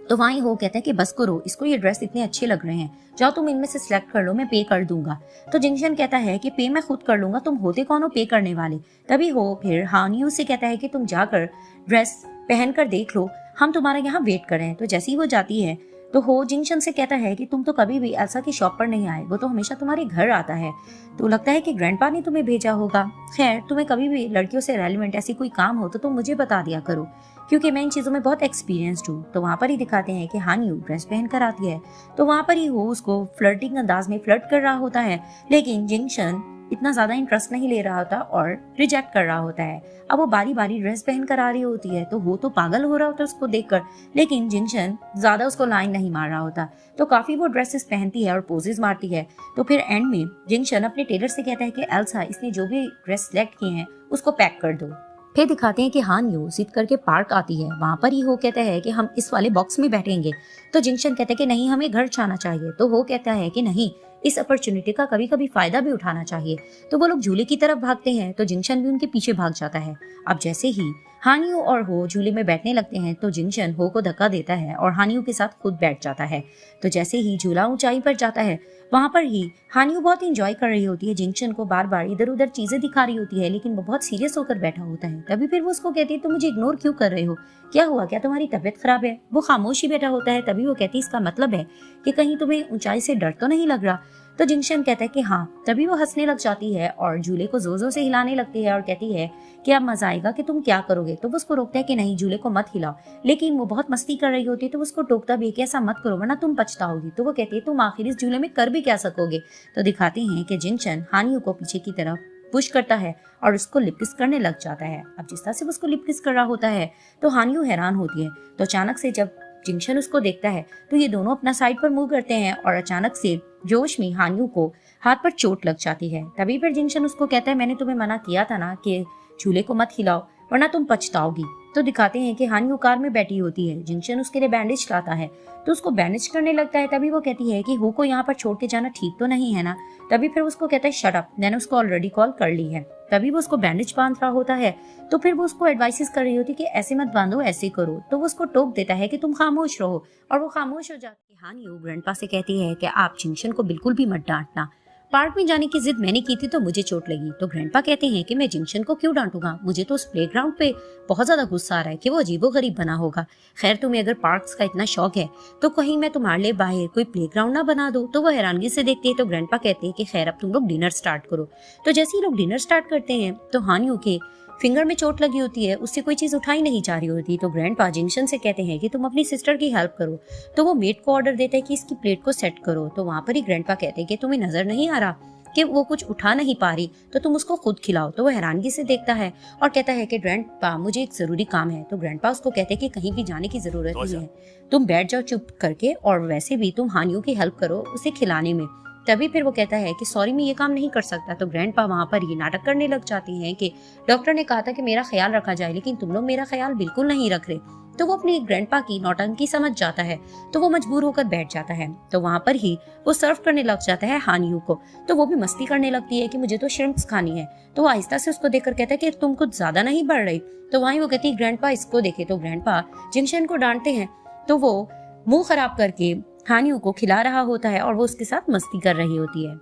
तो वहीं हो कहता है कि बस करो, इसको ये ड्रेस इतने अच्छे लग रहे हैं, जाओ तुम इनमें से सिलेक्ट कर लो, मैं पे कर दूंगा। तो जिंगशन कहता है कि पे मैं खुद कर लूंगा, तुम होते कौन हो पे करने वाले। तभी हो फिर हानियू से कहता है कि तुम जाकर ड्रेस पहन कर देख लो, हम तुम्हारे यहाँ वेट कर रहे हैं। तो जैसे ही वो जाती है तो हो जिंगशन से कहता है कि तुम तो कभी भी एल्सा की शॉप पर नहीं आए, वो तो हमेशा तुम्हारे घर आता है, तो लगता है कि ग्रैंडपा ने तुम्हें भेजा होगा। खैर तुम्हें कभी भी लड़कियों से रेलिवेंट ऐसी कोई काम हो तो तुम मुझे बता दिया करो, क्योंकि मैं इन चीजों में बहुत एक्सपीरियंस्ड हूँ। तो वहाँ पर ही दिखाते हैं कि हानियू ड्रेस पहन कर आती है। तो वहाँ पर ही हो उसको फ्लर्टिंग अंदाज में फ्लर्ट कर रहा होता है, लेकिन जिंगशन इतना ज्यादा इंटरेस्ट नहीं ले रहा होता और रिजेक्ट कर रहा होता है। अब वो बारी बारी ड्रेस पहन कर आ रही होती है तो वो तो पागल हो रहा होता है उसको देखकर, लेकिन जिंगशन ज्यादा उसको लाइन नहीं मार रहा होता। तो काफी वो ड्रेसेस पहनती है और पोजेस मारती है। तो फिर एंड में जिंगशन अपने टेलर से कहता है कि एल्सा इसने जो भी ड्रेस सिलेक्ट किए हैं उसको पैक कर दो। फिर दिखाते हैं कि हानियू जिद करके पार्क आती है। वहां पर ही हो कहता है कि हम इस वाले बॉक्स में बैठेंगे। तो जिंगशन कहता है कि नहीं हमें घर जाना चाहिए। तो हो कहता है कि नहीं इस अपॉर्चुनिटी का कभी कभी फायदा भी उठाना चाहिए। तो वो लोग झूले की तरफ भागते हैं तो जिंगशन भी उनके पीछे भाग जाता है। अब जैसे ही हानियू और हो झूले में बैठने लगते हैं तो जिंगशन हो को धक्का देता है और हानियू के साथ खुद बैठ जाता है। तो जैसे ही झूला ऊंचाई पर जाता है वहां पर ही हानियू बहुत इंजॉय कर रही होती है, जिंगशन को बार बार इधर उधर चीजें दिखा रही होती है, लेकिन वो बहुत सीरियस होकर बैठा होता है। तभी फिर वो उसको कहती है तुम मुझे इग्नोर क्यों कर रहे हो, क्या हुआ, क्या तुम्हारी तबीयत खराब है। वो खामोश ही बैठा होता है। तभी वो कहती है इसका मतलब है कि कहीं तुम्हें ऊंचाई से डर तो नहीं लग रहा। तो जिंगशन कहता है कि हाँ। तभी वो हंसने लग जाती है और झूले को जोर जोर से हिलाने लगती है और कहती है कि अब मजा आएगा कि तुम क्या करोगे। तो वो उसको रोकता है कि नहीं झूले को मत हिलाओ, लेकिन वो बहुत मस्ती कर रही होती है तो उसको टोकता भी है कि ऐसा मत करो वरना तुम पछताओगी। तो वो कहती है तुम आखिर इस झूले में कर भी क्या सकोगे। तो दिखाते हैं कि जिंगशन हानियू को पीछे की तरफ पुश करता है और उसको लिप किस करने लग जाता है। अब जिस तरह से उसको लिप किस कर रहा होता है तो हानियू हैरान होती है। तो अचानक से जब जिंगशन उसको देखता है तो ये दोनों अपना साइड पर मूव करते हैं और अचानक से जोश में हानियू को हाथ पर चोट लग जाती है। तभी फिर जिंगशन उसको कहता है मैंने तुम्हें मना किया था ना कि झूले को मत हिलाओ वरना तुम पछताओगी। तो दिखाते हैं कि हानियू कार में बैठी होती है। जिंगशन उसके लिए बैंडेज लाता है तो उसको बैंडेज करने लगता है। तभी वो कहती है कि हो को यहाँ पर छोड़ के जाना ठीक तो नहीं है ना। तभी फिर उसको कहता है शट अप, मैंने उसको ऑलरेडी कॉल कर ली है। तभी वो उसको बैंडेज बांध रहा होता है तो फिर वो उसको एडवाइसेस कर रही होती है कि ऐसे मत बांधो ऐसे करो। तो वो उसको टोक देता है कि तुम खामोश रहो और वो खामोश हो जाती है। हानियू ग्रैंडपा से कहती है कि आप जिंगशन को बिल्कुल भी मत डांटना, पार्क में जाने की जिद मैंने की थी तो मुझे चोट लगी। तो ग्रैंडपा कहते हैं कि मैं जिंगशन को क्यों डांटूंगा, मुझे तो उस प्लेग्राउंड पे बहुत ज्यादा गुस्सा आ रहा है कि वो अजीबोगरीब बना होगा। खैर तुम्हें अगर पार्क्स का इतना शौक है तो कहीं मैं तुम्हारे लिए बाहर कोई प्लेग्राउंड ना बना दूं। तो वो हैरानगी से देखती है। तो ग्रैंडपा कहते हैं कि खैर अब तुम लोग डिनर स्टार्ट करो। तो जैसे ही लोग डिनर स्टार्ट करते हैं तो हानियू के फिंगर में चोट लगी होती है, उससे कोई चीज उठाई नहीं जा रही होती। तो ग्रैंडपा जिंगशन से कहते हैं कि तुम अपनी सिस्टर की हेल्प करो। तो वो मेड को ऑर्डर देता है कि इसकी प्लेट को सेट करो। तो वहां पर ही ग्रैंडपा कहते हैं कि तुम्हें नजर नहीं आ रहा कि वो कुछ उठा नहीं पा रही तो तुम उसको खुद खिलाओ। तो वो हैरानगी से देखता है और कहता है कि ग्रैंडपा मुझे एक जरूरी काम है। तो ग्रैंडपा उसको कहते हैं कि कहीं भी जाने की जरूरत नहीं है, तुम बैठ जाओ चुप करके और वैसे भी तुम हानियू की हेल्प करो उसे खिलाने में। तभी फिर वो कहता है कि सॉरी मैं ये काम नहीं कर सकता। तो ग्रैंडपा वहां पर ये नाटक करने लग जाती हैं कि डॉक्टर ने कहा था कि मेरा ख्याल रखा जाए लेकिन तुम लोग मेरा ख्याल बिल्कुल नहीं रख रहे। तो वो अपनी ग्रैंडपा की नौटंकी समझ जाता है तो वो मजबूर होकर बैठ जाता है। तो वहां पर ही वो सर्व करने लग जाता है हानियू को। तो वो भी मस्ती करने लगती है कि मुझे तो श्रिम्प्स खानी है। तो वो आहिस्ता से उसको देखकर कहता है कि तुम कुछ ज्यादा नहीं बढ़ रही। तो वहीं वो कहती है ग्रैंडपा इसको देखे। तो ग्रैंडपा जिंगशन को डांटते हैं तो वो मुंह खराब करके हानियू को खिला रहा होता है और वो उसके साथ मस्ती कर रही होती है।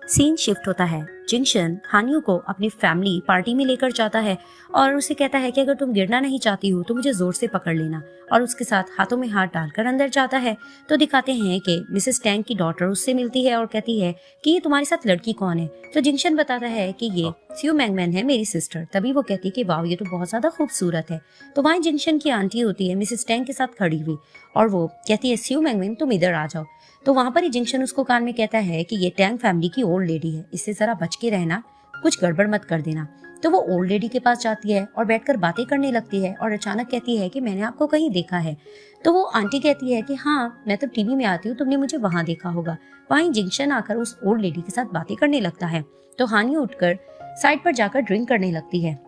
सीन शिफ्ट होता है। जिंगशन हानियो को अपनी फैमिली पार्टी में लेकर जाता है और उसे कहता है कि अगर तुम गिरना नहीं चाहती हो तो मुझे जोर से पकड़ लेना, और उसके साथ हाथों में हाथ डालकर अंदर जाता है। तो दिखाते हैं कि मिसेस टैंग की डॉटर उससे मिलती है और कहती है कि ये तुम्हारे साथ लड़की कौन है। तो जिंगशन बताता है कि ये स्यू मैंगमैन है, मेरी सिस्टर। तभी वो कहती है कि वाह, ये तो बहुत ज्यादा खूबसूरत है। तो वहाँ जिंगशन की आंटी होती है मिसेस टैंग के साथ खड़ी हुई और वो कहती है स्यू मैंगमैन तुम इधर आ जाओ। तो वहां पर ही जिंगशन उसको कान में कहता है कि ये टैंग फैमिली की ओल्ड लेडी है, इससे जरा बच के रहना, कुछ गड़बड़ मत कर देना। तो वो ओल्ड लेडी के पास जाती है और बैठकर बातें करने लगती है और अचानक कहती है कि मैंने आपको कहीं देखा है। तो वो आंटी कहती है कि हाँ, मैं तो टीवी में आती हूँ, तुमने मुझे वहां देखा होगा। वहीं जिंगशन आकर उस ओल्ड लेडी के साथ बातें करने लगता है। तो हानि उठकर साइड पर जाकर ड्रिंक करने लगती है।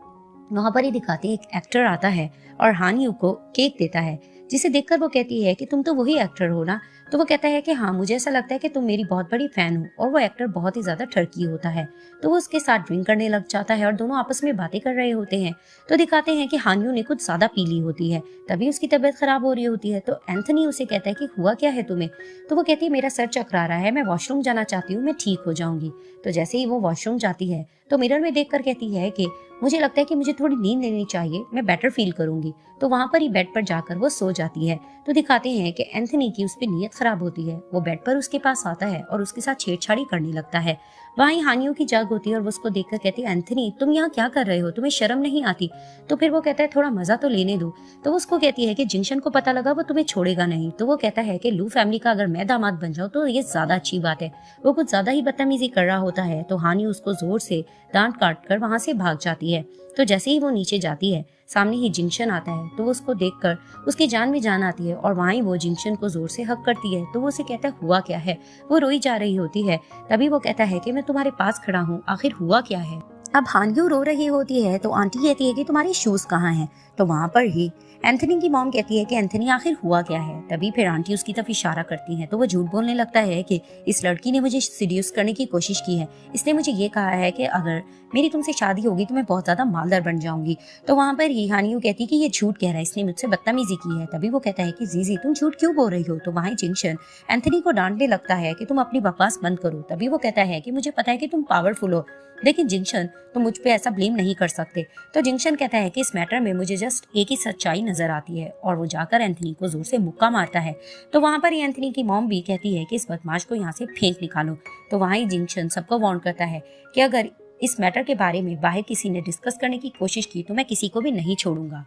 वहां पर ही दिखाते एक एक्टर आता है और हानियू को केक देता है, जिसे देखकर वो कहती है कि तुम तो वही एक्टर हो ना। तो वो कहता है कि हाँ, मुझे ऐसा लगता है कि तुम मेरी बहुत बड़ी फैन हो। और वो एक्टर बहुत ही ज्यादा ठरकी होता है। तो वो उसके साथ ड्रिंक करने लग जाता है और दोनों आपस में बातें कर रहे होते हैं। तो दिखाते हैं कि हानियू ने कुछ ज्यादा पी ली होती है, तभी उसकी तबीयत खराब हो रही होती है। तो एंथनी उसे कहता है कि हुआ क्या है तुम्हें। तो वो कहती है मेरा सर चकरा रहा है, मैं वॉशरूम जाना चाहती हूँ, मैं ठीक हो जाऊंगी। तो जैसे ही वो वॉशरूम जाती है तो मिरर में देखकर कहती है कि मुझे लगता है कि मुझे थोड़ी नींद लेनी चाहिए, मैं बेटर फील करूंगी। तो वहां पर ही बेड पर जाकर वो सो जाती है। तो दिखाते हैं कि एंथनी की उस पर नीयत खराब होती है। वो बेड पर उसके पास आता है और उसके साथ छेड़छाड़ी करने लगता है। वहीं हानियों की जाग होती है और वो उसको देखकर कहती है एंथनी तुम यहाँ क्या कर रहे हो, तुम्हें शर्म नहीं आती। तो फिर वो कहता है थोड़ा मजा तो लेने दो। तो वो उसको कहती है कि जिंगशन को पता लगा वो तुम्हें छोड़ेगा नहीं। तो वो कहता है कि लू फैमिली का अगर मैं दामाद बन जाऊँ तो ये ज्यादा अच्छी बात है। वो कुछ ज्यादा ही बदतमीजी कर रहा होता है। तो हानि उसको जोर से डांट काट कर वहां से भाग जाती है। तो जैसे ही वो नीचे जाती है सामने ही जिंगशन आता है। तो वो उसको देखकर उसकी जान में जान आती है और वहीं वो जिंगशन को जोर से हक करती है। तो वो उसे कहता है हुआ क्या है। वो रोई जा रही होती है। तभी वो कहता है कि मैं तुम्हारे पास खड़ा हूँ, आखिर हुआ क्या है। अब हानियो रो रही होती है तो आंटी कहती है कि तुम्हारे शूज कहाँ हैं। तो वहां पर ही एंथनी की मॉम कहती है कि एंथनी आखिर हुआ क्या है। तभी फिर आंटी उसकी तरफ इशारा करती है। तो वो झूठ बोलने लगता है कि इस लड़की ने मुझे सीड्यूस करने की कोशिश की है, इसने मुझे ये कहा है कि अगर मेरी तुमसे शादी होगी तो मैं बहुत ज्यादा मालदार बन जाऊंगी। तो वहां पर ही हानियो कहती है कि ये झूठ कह रहा है, इसने मुझसे बदतमीजी की है। तभी वो कहता है कि जीजी तुम झूठ क्यों बोल रही हो। तो वहीं जिंगशन एंथनी को डांटने लगता है कि तुम अपनी बकवास बंद करो। तभी वो कहता है कि मुझे पता है कि तुम पावरफुल हो, लेकिन जिंगशन तुम मुझ पे ऐसा ब्लेम नहीं कर सकते। तो जिंगशन कहता है कि इस मैटर में मुझे जस्ट एक ही सच्चाई नजर आती है और वो जाकर एंथनी को जोर से मुक्का मारता है। तो वहां पर ही एंथनी की मॉम भी कहती है कि इस बदमाश को यहाँ से फेंक निकालो। तो वहां ही जिंगशन सबको वार्न करता है कि अगर इस मैटर के बारे में बाहर किसी ने डिस्कस करने की कोशिश की तो मैं किसी को भी नहीं छोड़ूंगा।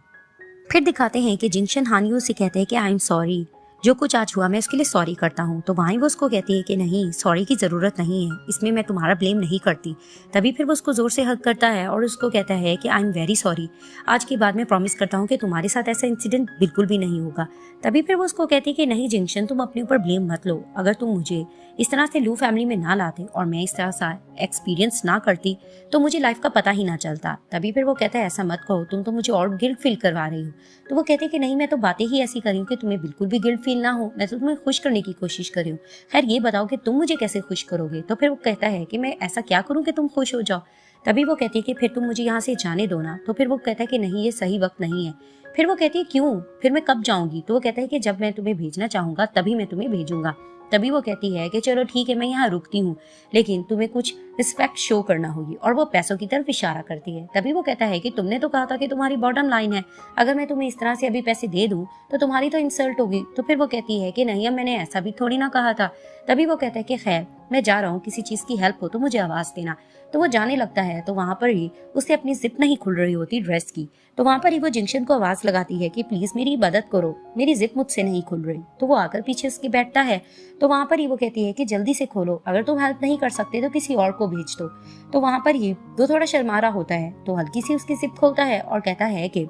फिर दिखाते हैं कि जिंगशन हानियो से कहते हैं कि आई एम सॉरी, जो कुछ आज हुआ मैं उसके लिए सॉरी करता हूँ। तो वहीं वो उसको कहती है कि नहीं, सॉरी की जरूरत नहीं है, इसमें मैं तुम्हारा ब्लेम नहीं करती। तभी फिर वो उसको जोर से हग करता है और उसको कहता है कि आई एम वेरी सॉरी, आज के बाद मैं प्रॉमिस करता हूँ कि तुम्हारे साथ ऐसा इंसिडेंट बिल्कुल भी नहीं होगा। तभी फिर वो उसको कहती है कि नहीं जिंगशन, तुम अपने ऊपर ब्लेम मत लो, अगर तुम मुझे इस तरह से लू फैमिली में ना लाते और मैं इस तरह से एक्सपीरियंस ना करती तो मुझे लाइफ का पता ही ना चलता। तभी फिर वो कहता है ऐसा मत कहो, तुम तो मुझे और गिल्ट फील करवा रही हो। तो वो कहते हैं कि नहीं, मैं तो बातें ही ऐसी कर रही हूँ कि तुम्हें बिल्कुल भी गिल्ट फील ना हो, मैं तो तुम्हें खुश करने की कोशिश कर रही हूँ। खैर ये बताओ कि तुम मुझे कैसे खुश करोगे। तो फिर वो कहता है कि मैं ऐसा क्या करूँ कि तुम खुश हो जाओ। तभी वो कहती है कि फिर तुम मुझे यहाँ से जाने दो ना। तो फिर वो कहता है कि नहीं, ये सही वक्त नहीं है। फिर वो कहती है क्यों, फिर मैं कब जाऊंगी। तो वो कहता है कि जब मैं तुम्हें भेजना चाहूंगा तभी मैं तुम्हें भेजूंगा। तभी वो कहती है कि चलो ठीक है, मैं यहाँ रुकती हूँ, लेकिन तुम्हें कुछ रिस्पेक्ट शो करना होगी। और वो पैसों की तरफ इशारा करती है। तभी वो कहता है कि तुमने तो कहा था कि तुम्हारी बॉटम लाइन है, अगर मैं तुम्हें इस तरह से अभी पैसे दे दूं तो तुम्हारी तो इंसल्ट होगी। तो फिर वो कहती है कि नहीं, अब मैंने ऐसा भी थोड़ी ना कहा था। तभी वो कहता है कि खैर मैं जा रहा हूँ, किसी चीज की हेल्प हो तो मुझे आवाज देना। तो वो जाने लगता है। तो वहां पर ही उसे अपनी जिप नहीं खुल रही होती ड्रेस की। तो वहां पर ही वो जिंगशन को आवाज लगाती है कि प्लीज मेरी मदद करो, मेरी जिप मुझसे नहीं खुल रही। तो वो आकर पीछे उसके बैठता है। तो वहां पर ही वो कहती है कि जल्दी से खोलो, अगर तुम हेल्प नहीं कर सकते तो किसी और को भेज दो। तो वहां पर ही वो थोड़ा शर्मा रहा होता है। तो हल्की सी उसकी जिप खोलता है और कहता है कि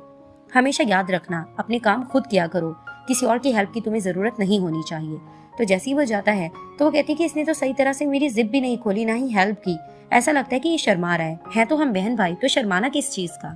हमेशा याद रखना, अपने काम खुद किया करो, किसी और की हेल्प की तुम्हें जरूरत नहीं होनी चाहिए। तो जैसे ही वो जाता है तो वो कहती है कि इसने तो सही तरह से मेरी जिप भी नहीं खोली, ना ही हेल्प की, ऐसा लगता है कि ये शर्मा रहा है तो हम बहन भाई, तो शर्माना किस चीज का।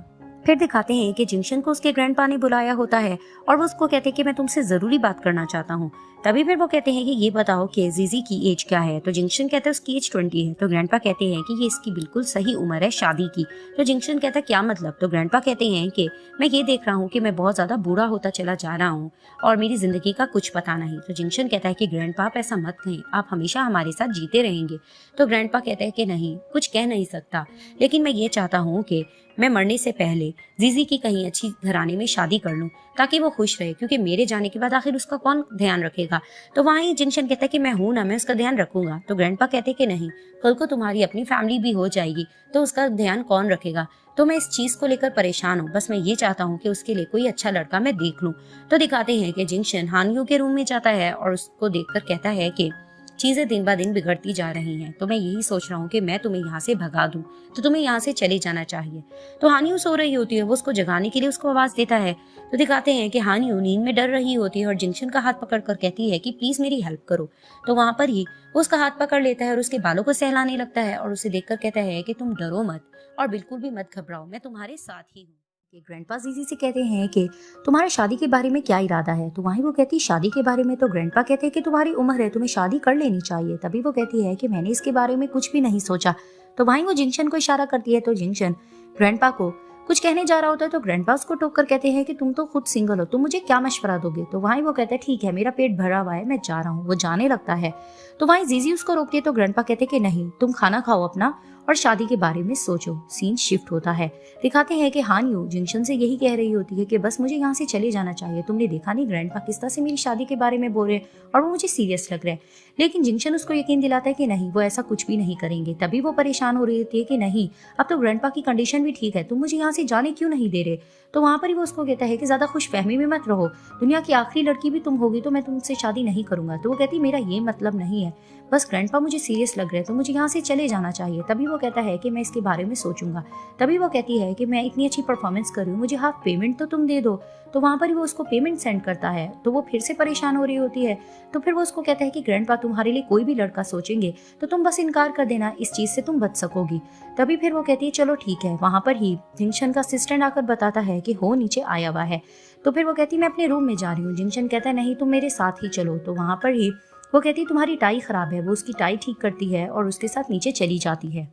फिर दिखाते हैं कि जिंगशन को उसके ग्रैंडपा ने बुलाया होता है और वो उसको कहते हैं कि मैं तुमसे जरूरी बात करना चाहता हूँ। तभी फिर वो कहते हैं कि ये बताओ कि जीजी की एज क्या है। तो जिंगशन कहता है उसकी एज 20 है। तो ग्रैंडपा कहते हैं कि ये इसकी बिल्कुल सही उम्र है शादी की। तो जिंगशन कहता है क्या मतलब। तो ग्रैंडपा कहते हैं कि मैं ये देख रहा हूँ कि मैं बहुत ज्यादा बूढ़ा होता चला जा रहा हूँ और मेरी जिंदगी का कुछ पता नहीं। तो जिंगशन कहता है कि ग्रैंडपा आप ऐसा मत कहें, आप हमेशा हमारे साथ जीते रहेंगे। तो ग्रैंडपा कहते हैं कि नहीं, कुछ कह नहीं सकता, लेकिन मैं ये चाहता हूँ कि मैं मरने से पहले जीजी की कहीं अच्छी घराने में शादी कर लूं ताकि वो खुश रहे, क्योंकि मेरे जाने के बाद आखिर उसका कौन ध्यान रखेगा। तो वहीं जिंगशन कहता है कि मैं हूं ना, मैं उसका ध्यान रखूंगा। तो ग्रैंडपा कहते कि नहीं, कल को तुम्हारी अपनी फैमिली भी हो जाएगी तो उसका ध्यान कौन रखेगा। तो मैं इस चीज को लेकर परेशान हूँ, बस मैं ये चाहता हूँ कि उसके लिए कोई अच्छा लड़का मैं देख लूं। तो दिखाते हैं कि जिंगशन हानियों के रूम में जाता है और उसको देखकर कहता है कि चीजें दिन ब दिन बिगड़ती जा रही हैं, तो मैं यही सोच रहा हूँ कि मैं तुम्हें यहाँ से भगा दूं, तो तुम्हें यहाँ से चले जाना चाहिए। तो हानियो सो रही होती है, वो उसको जगाने के लिए उसको आवाज देता है। तो दिखाते हैं कि हानियो नींद में डर रही होती है और जिंगशन का हाथ पकड़कर कहती है कि प्लीज मेरी हेल्प करो। तो वहां पर ही वो उसका हाथ पकड़ लेता है और उसके बालों को सहलाने लगता है और उसे देखकर कहता है कि तुम डरो मत और बिल्कुल भी मत घबराओ, मैं तुम्हारे साथ ही हूँ। ग्रैंडपा जीजी से कहते हैं कि तुम्हारा शादी के बारे में क्या इरादा है। तो वहीं वो कहती शादी के बारे में। तो ग्रैंडपा कहते हैं कि तुम्हारी उम्र है, तुम्हें शादी कर लेनी चाहिए। तभी वो कहती है कि मैंने इसके बारे में कुछ भी नहीं सोचा। तो वहीं वो जिंगशन को इशारा करती है। तो जिंगशन ग्रैंडपा को कुछ कहने जा रहा होता है तो ग्रैंडपा उसको टोक कर कहते हैं कि तुम तो खुद सिंगल हो, तुम मुझे क्या मशवरा दोगे। तो वहीं वो कहता है ठीक है, मेरा पेट भरा हुआ है, मैं जा रहा हूँ। वो जाने लगता है। तो वहीं जीजी उसको रोकती है। तो ग्रैंडपा कहते हैं कि नहीं, तुम खाना खाओ अपना और शादी के बारे में सोचो। सीन शिफ्ट होता है। दिखाते हैं कि हानियो जिंगशन से यही कह रही होती है कि बस मुझे यहाँ से चले जाना चाहिए। तुमने देखा नहीं ग्रैंडपा किस तरह से मेरी शादी के बारे में बोल रहे हैं और वो मुझे सीरियस लग रहा है। लेकिन जिंगशन उसको यकीन दिलाता है कि नहीं, वो ऐसा कुछ भी नहीं करेंगे। तभी वो परेशान हो रही होती है कि नहीं, अब तो ग्रैंडपा की कंडीशन भी ठीक है, तुम मुझे यहाँ से जाने क्यों नहीं दे रहे। तो वहां पर ही वो उसको कहता है कि ज्यादा खुशफहमी में मत रहो, दुनिया की आखिरी लड़की भी तुम होगी तो मैं तुमसे शादी नहीं करूंगा। तो वो कहती मेरा ये मतलब नहीं है, बस ग्रैंडपा मुझे सीरियस लग रहा है तो मुझे यहाँ से चले जाना चाहिए। तभी वो कहता है कि मैं इसके बारे में सोचूंगा। तभी वो कहती है कि मैं इतनी अच्छी परफॉर्मेंस कर रही हूँ, मुझे हाफ पेमेंट तो तुम दे दो। तो वहां पर ही वो उसको पेमेंट सेंड करता है। तो वो फिर से परेशान हो रही होती है। तो फिर वो उसको कहता है कि ग्रैंडपा तुम्हारे लिए कोई भी लड़का सोचेंगे तो तुम बस इनकार कर देना, इस चीज से तुम बच सकोगी। तभी फिर वो कहती है चलो ठीक है। वहां पर ही जिंगशन का असिस्टेंट आकर बताता है कि हो नीचे आया हुआ है। तो फिर वो कहती मैं अपने रूम में जा रही हूँ। जिंगशन कहता है नहीं, तुम मेरे साथ ही चलो। तो वहां पर ही वो कहती तुम्हारी टाई खराब है। वो उसकी टाई ठीक करती है और उसके साथ नीचे चली जाती है।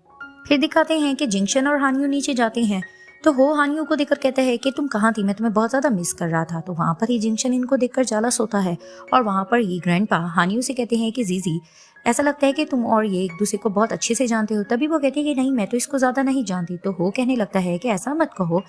फिर दिखाते हैं कि जिंगशन और हानियो नीचे जाते हैं। तो हो हानियो को देखकर कहता है कि तुम कहाँ थी, मैं तुम्हें बहुत ज्यादा मिस कर रहा था। तो वहां पर ही जिंगशन इनको देखकर जालस होता है और वहां पर ही ग्रैंडपा हानियो से कहते हैं कि जीजी ऐसा लगता है कि तुम और ये एक दूसरे को बहुत अच्छे से जानते हो। तभी वो कहती है कि नहीं, मैं तो इसको ज्यादा नहीं जानती। तो हो कहने लगता है कि ऐसा मत कहो,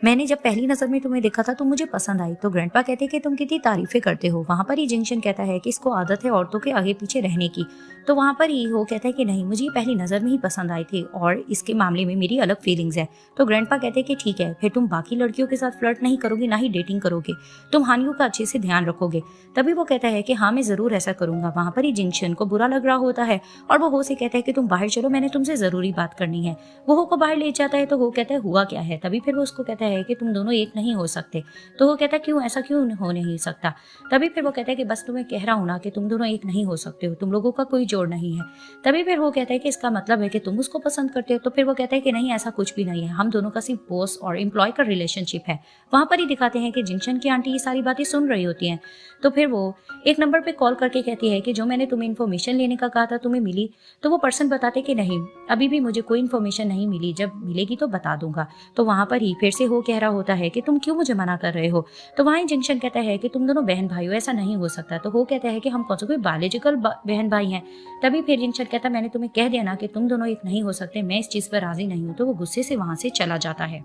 मैंने जब पहली नजर में तुम्हें देखा था तो मुझे पसंद आई। तो ग्रैंडपा कहते हैं कि तुम कितनी तारीफें करते हो। वहां पर ही जिंगशन कहता है कि इसको आदत है औरतों के आगे पीछे रहने की। तो वहां पर ही हो कहता है कि नहीं, मुझे पहली नजर में ही पसंद आई थी और इसके मामले में मेरी अलग फीलिंग्स है। तो ग्रैंडपा कहते हैं कि ठीक है, फिर तुम बाकी लड़कियों के साथ फ्लर्ट नहीं करोगे, ना ही डेटिंग करोगे, तुम हानियो का अच्छे से ध्यान रखोगे। तभी वो कहता है कि हाँ मैं जरूर ऐसा करूंगा। वहां पर ही जिंगशन को बुरा लग रहा होता है और वो हो से कहता है कि तुम बाहर चलो, मैंने तुमसे जरूरी बात करनी है। वो हो को बाहर ले जाता है। तो हो कहता है हुआ क्या है। तभी फिर वो उसको कहता है कि तुम दोनों एक नहीं हो सकते। तो वो कहता है क्यों, ऐसा क्यों हो नहीं सकता। तभी फिर वो कहता है कि बस तुम्हें कह रहा हूं ना कि तुम दोनों एक नहीं हो सकते हो, तुम लोगों का कोई जोड़ नहीं है। तभी फिर वो कहता है कि इसका मतलब है कि तुम उसको पसंद करते हो। तो फिर वो कहता है कि नहीं, ऐसा कुछ भी नहीं है, हम दोनों का सिर्फ बॉस और एम्प्लॉय का रिलेशनशिप है। वहां पर ही दिखाते हैं कि जिंगशन की आंटी ये सारी बातें सुन रही होती हैं। तो फिर वो एक नंबर पे कॉल करके कहती है कि जो मैंने तुम्हें इन्फॉर्मेशन लेने का कहा था तुम्हें मिली। तो वो पर्सन बताते कि नहीं, अभी भी मुझे कोई इन्फॉर्मेशन नहीं मिली, जब मिलेगी तो बता दूंगा। तो वहां पर ही फिर से हो कह रहा होता है कि तुम क्यों मुझे मना कर रहे हो। तो वहीं जिंगशन कहता है कि तुम दोनों बहन भाई हो, ऐसा नहीं हो सकता। तो वो कहता है कि हम कौन सा कोई बायोलॉजिकल बहन भाई हैं। तभी फिर जिंगशन कहता मैंने तुम्हें कह दिया ना कि तुम दोनों एक नहीं हो सकते, मैं इस चीज पर राजी नहीं हूँ। तो वो गुस्से से वहां से चला जाता है।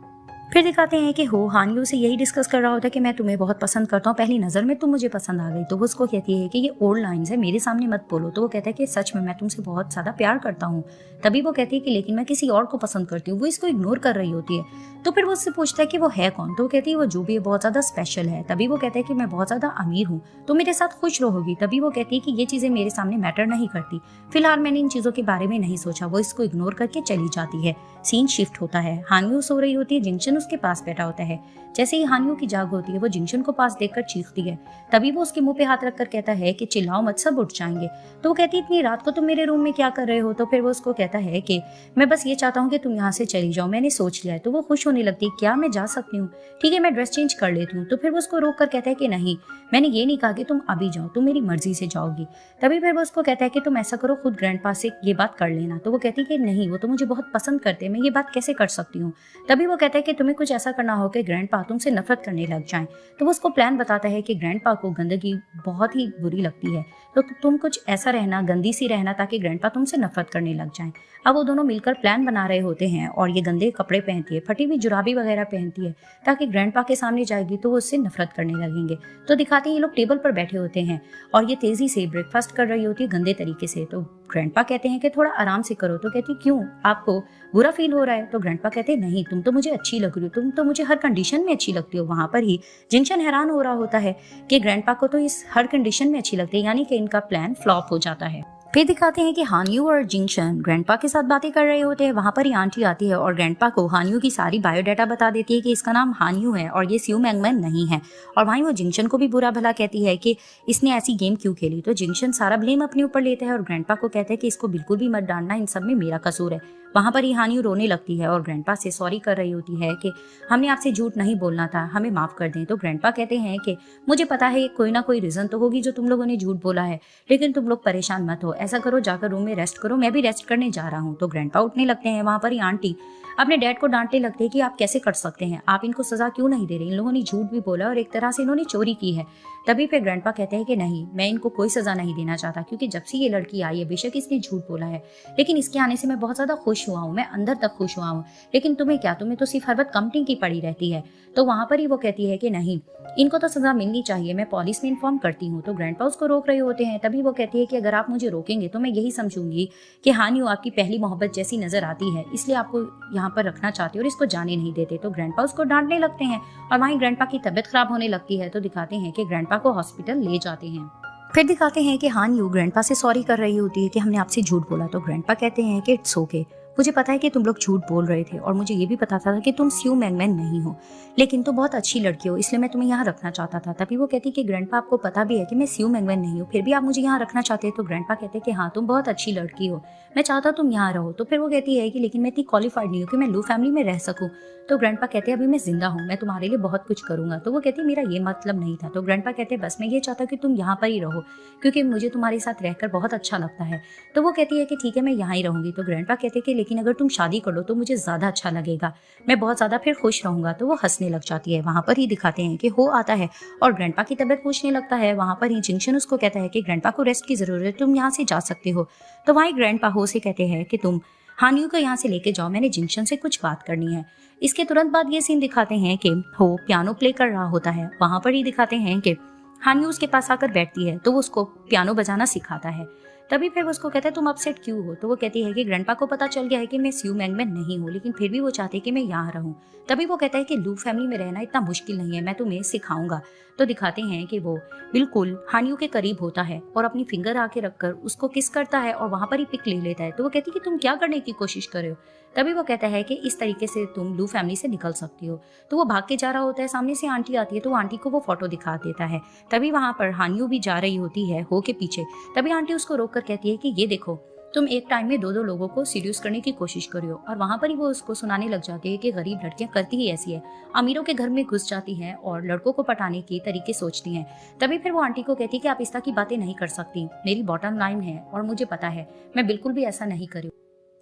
फिर दिखाते हैं कि हो हानियो से यही डिस्कस कर रहा होता है कि मैं तुम्हें बहुत पसंद करता हूँ, पहली नजर में तुम मुझे पसंद आ गई। तो वो उसको कहती है कि ये ओल्ड लाइन्स है, मेरे सामने मत बोलो। तो वो कहता है कि सच में मैं तुमसे बहुत ज्यादा प्यार करता हूँ। तभी वो कहती है कि लेकिन मैं किसी और को पसंद करती हूँ। वो इसको इग्नोर कर रही होती है। तो फिर वो उससे पूछता है कि वो है कौन। तो वो कहती है वो जो भी है बहुत ज्यादा स्पेशल है। तभी वो कहता है कि मैं बहुत ज्यादा अमीर हूँ, तो मेरे साथ खुश रहोगी। तभी वो कहती है कि ये चीजें मेरे सामने मैटर नहीं करती, फिलहाल मैंने इन चीजों के बारे में नहीं सोचा। वो इसको इग्नोर करके चली जाती है। सीन शिफ्ट होता है। हानियो सो रही होती है, जिंगशन उसके पास बैठा होता है। जैसे ही हानियों की जाग होती है वो जिंगशन को पास देखकर चीखती है। तभी वो उसके मुंह पे हाथ रखकर कहता है कि चिल्लाओ मत, सब उठ जाएंगे। तो वो कहती है इतनी रात को तुम मेरे रूम में क्या कर रहे हो? तो फिर वो उसको कहता है कि मैं बस ये चाहता हूँ कि तुम यहाँ से चली जाओ, मैंने सोच लिया है। तो वो खुश होने लगती है, क्या मैं जा सकती हूँ? ठीक है, मैं ड्रेस चेंज कर लेती हूँ। तो फिर वो उसको रोक कर कहता है कि नहीं, मैंने ये नहीं कहा कि तुम अभी जाओ, तुम मेरी मर्जी से जाओगी। तभी फिर वो उसको कहता है कि तुम ऐसा करो, खुद ग्रैंडपा से ये बात कर लेना। तो वो कहती है कि नहीं, वो तो मुझे बहुत पसंद करते हैं, मैं ये बात कैसे कर सकती हूँ। तभी वो कहता है कि तुम्हें कुछ ऐसा करना हो कि ग्रैंडपा तुमसे नफरत करने लग जाएं। तो वो उसको प्लान बताता है कि ग्रैंडपा को गंदगी बहुत ही बुरी लगती है, तो तुम कुछ ऐसा रहना, गंदी सी रहना, ताकि ग्रैंडपा तुमसे नफरत करने लग जाएं। अब वो दोनों मिलकर प्लान बना रहे होते हैं और ये गंदे कपड़े पहनती है, फटी हुई जुराबी वगैरह पहनती है, ताकि ग्रैंडपा के सामने जाएगी तो वो उससे नफरत करने लगेंगे। तो दिखाते हैं ये लोग टेबल पर बैठे होते हैं और ये तेजी से ब्रेकफास्ट कर रही होती है गंदे तरीके से। तो ग्रैंडपा कहते हैं कि थोड़ा आराम से करो। तो कहती क्यों, आपको बुरा फील हो रहा है? तो ग्रैंडपा कहते हैं नहीं, तुम तो मुझे अच्छी लग रही हो, तुम तो मुझे हर कंडीशन में अच्छी लगती हो। वहां पर ही जिंगशन हैरान हो रहा होता है कि ग्रैंडपा को तो इस हर कंडीशन में अच्छी लगती है, यानी कि इनका प्लान फ्लॉप हो जाता है। फिर दिखाते हैं कि हानियो और जिंगशन ग्रैंडपा के साथ बातें कर रहे होते हैं। वहां पर ही आंटी आती है और ग्रैंडपा को हानियो की सारी बायोडाटा बता देती है कि इसका नाम हानियो है और ये स्यू मैंगमैन नहीं है। और वहीं वो जिंगशन को भी बुरा भला कहती है कि इसने ऐसी गेम क्यों खेली। तो जिंगशन सारा ब्लेम अपने ऊपर लेता है और ग्रैंडपा को कहता है कि इसको बिल्कुल भी मत डांटना, इन सब में मेरा कसूर है। वहां पर ही हानियो रोने लगती है और ग्रैंडपा से सॉरी कर रही होती है कि हमने आपसे झूठ नहीं बोलना था, हमें माफ कर दें। तो ग्रैंडपा कहते हैं कि मुझे पता है कोई ना कोई रीजन तो होगी जो तुम लोगों ने झूठ बोला है, लेकिन तुम लोग परेशान मत हो, ऐसा करो जाकर रूम में रेस्ट करो, मैं भी रेस्ट करने जा रहा हूँ। तो ग्रैंडपा उठने लगते हैं। वहां पर ही आंटी अपने डैड को डांटने लगते हैं कि आप कैसे कर सकते हैं, आप इनको सजा क्यों नहीं दे रहे, इन लोगों ने झूठ भी बोला और एक तरह से इन्होंने चोरी की है। तभी पे ग्रैंडपा कहते हैं कि नहीं, मैं इनको कोई सजा नहीं देना चाहता, क्योंकि जब से ये लड़की आई है बेशक इसने झूठ बोला है, लेकिन इसके आने से मैं बहुत ज्यादा खुश हुआ हूँ, मैं अंदर तक खुश हुआ हूँ। लेकिन तुम्हें क्या, तुम्हें तो सिर्फ हर वक्त कंप्लेंट की पड़ी रहती है। तो वहां पर ही वो कहती है कि नहीं, इनको तो सजा मिलनी चाहिए, मैं पुलिस में इन्फॉर्म करती हूँ। तो ग्रैंडपा उसको रोक रहे होते हैं। तभी वो कहती है कि अगर आप मुझे रोकेंगे तो मैं यही समझूंगी कि हानियो आपकी पहली मोहब्बत जैसी नजर आती है, इसलिए आपको यहाँ पर रखना चाहते हो और इसको जाने नहीं देते। तो ग्रैंडपा उसको डांटने लगते हैं और वहीं ग्रैंडपा की तबीयत खराब होने लगती है। तो दिखाते हैं कि ग्रैंडपा को हॉस्पिटल ले जाते हैं। फिर दिखाते हैं कि हानियो ग्रैंडपा से सॉरी कर रही होती है कि हमने आपसे झूठ बोला। तो ग्रैंडपा कहते हैं कि इट्स ओके, मुझे पता है कि तुम लोग झूठ बोल रहे थे और मुझे ये भी पता था कि तुम स्यू मैंगमैन नहीं हो, लेकिन तुम बहुत अच्छी लड़की हो, इसलिए मैं तुम्हें यहाँ रखना चाहता था। तभी वो कहती कि ग्रैंडपा आपको पता भी है कि मैं स्यू मैंगमैन नहीं हूँ, फिर भी आप मुझे यहाँ रखना चाहते हैं। तो ग्रैंडपा कहते कि हाँ, तुम बहुत अच्छी लड़की हो, मैं चाहता तुम यहाँ रहो। तो फिर वो कहती है कि लेकिन मैं इतनी क्वालिफाइड नहीं हूँ कि मैं लू फैमिली में रह सकूँ। तो ग्रैंडपा कहते हैं अभी मैं जिंदा हूँ, मैं तुम्हारे लिए बहुत कुछ करूंगा। तो वो कहती मेरा ये मतलब नहीं था। तो ग्रैंडपा कहते बस मैं ये चाहता कि तुम यहाँ पर ही रहो, क्योंकि मुझे तुम्हारे साथ रहकर बहुत अच्छा लगता है। तो वो कहती है कि ठीक है, मैं यहाँ ही रहूंगी। तो ग्रैंडपा कहते कि लेकिन अगर तुम शादी कर लो तो मुझे ज्यादा अच्छा लगेगा, मैं बहुत ज्यादा फिर खुश रहूंगा। तो वो हंसने लग जाती है। वहां पर ही दिखाते हैं कि हो आता है और ग्रैंडपा की तबीयत पूछने लगता है। वहां पर ही जिंगशन उसको कहता है कि ग्रैंडपा को रेस्ट की जरूरत है, तुम यहाँ से जा सकते हो। तो वहीं ग्रैंडपा हो से कहते हैं कि तुम हानियो को यहाँ से लेके जाओ, मैंने जिंगशन से कुछ बात करनी है। इसके तुरंत बाद ये सीन दिखाते हैं कि हो पियानो प्ले कर रहा होता है। वहां पर ही दिखाते हैं कि हानियो उसके पास आकर बैठती है तो वो उसको पियानो बजाना सिखाता है। तभी फिर वो उसको कहता है तुम अपसेट क्यों हो। तो वो कहती है कि ग्रैंडपा को पता चल गया है कि मैं स्यू मैंगमैन नहीं हूँ, लेकिन फिर भी वो चाहते हैं कि मैं यहाँ रहूँ। तभी वो कहता है कि लू फैमिली में रहना इतना मुश्किल नहीं है, मैं तुम्हें सिखाऊंगा। तो दिखाते हैं कि वो बिल्कुल हानियो के करीब होता है और अपनी फिंगर आके रखकर उसको किस करता है और वहां पर ही पिक ले लेता है। तो वो कहती है कि तुम क्या करने की कोशिश कर रहे हो। तभी वो कहता है कि इस तरीके से तुम लू फैमिली से निकल सकती हो। तो वो भाग के जा रहा होता है, सामने से आंटी आती है तो आंटी को वो फोटो दिखा देता है। तभी वहां पर हानियो भी जा रही होती है हो के पीछे। तभी आंटी उसको रोक कर कहती है कि ये देखो, तुम एक टाइम में दो लोगों को सीड्यूस करने की कोशिश कर रही हो। और वहां पर ही वो उसको सुनाने लग जाती है कि गरीब लड़कियां करती ही ऐसी है, अमीरों के घर में घुस जाती हैं और लड़कों को पटाने के तरीके सोचती हैं। तभी फिर वो आंटी को कहती है कि आप इस तरह की बातें नहीं कर सकती, मेरी बॉटम लाइन है और मुझे पता है मैं बिल्कुल भी ऐसा नहीं करूँ।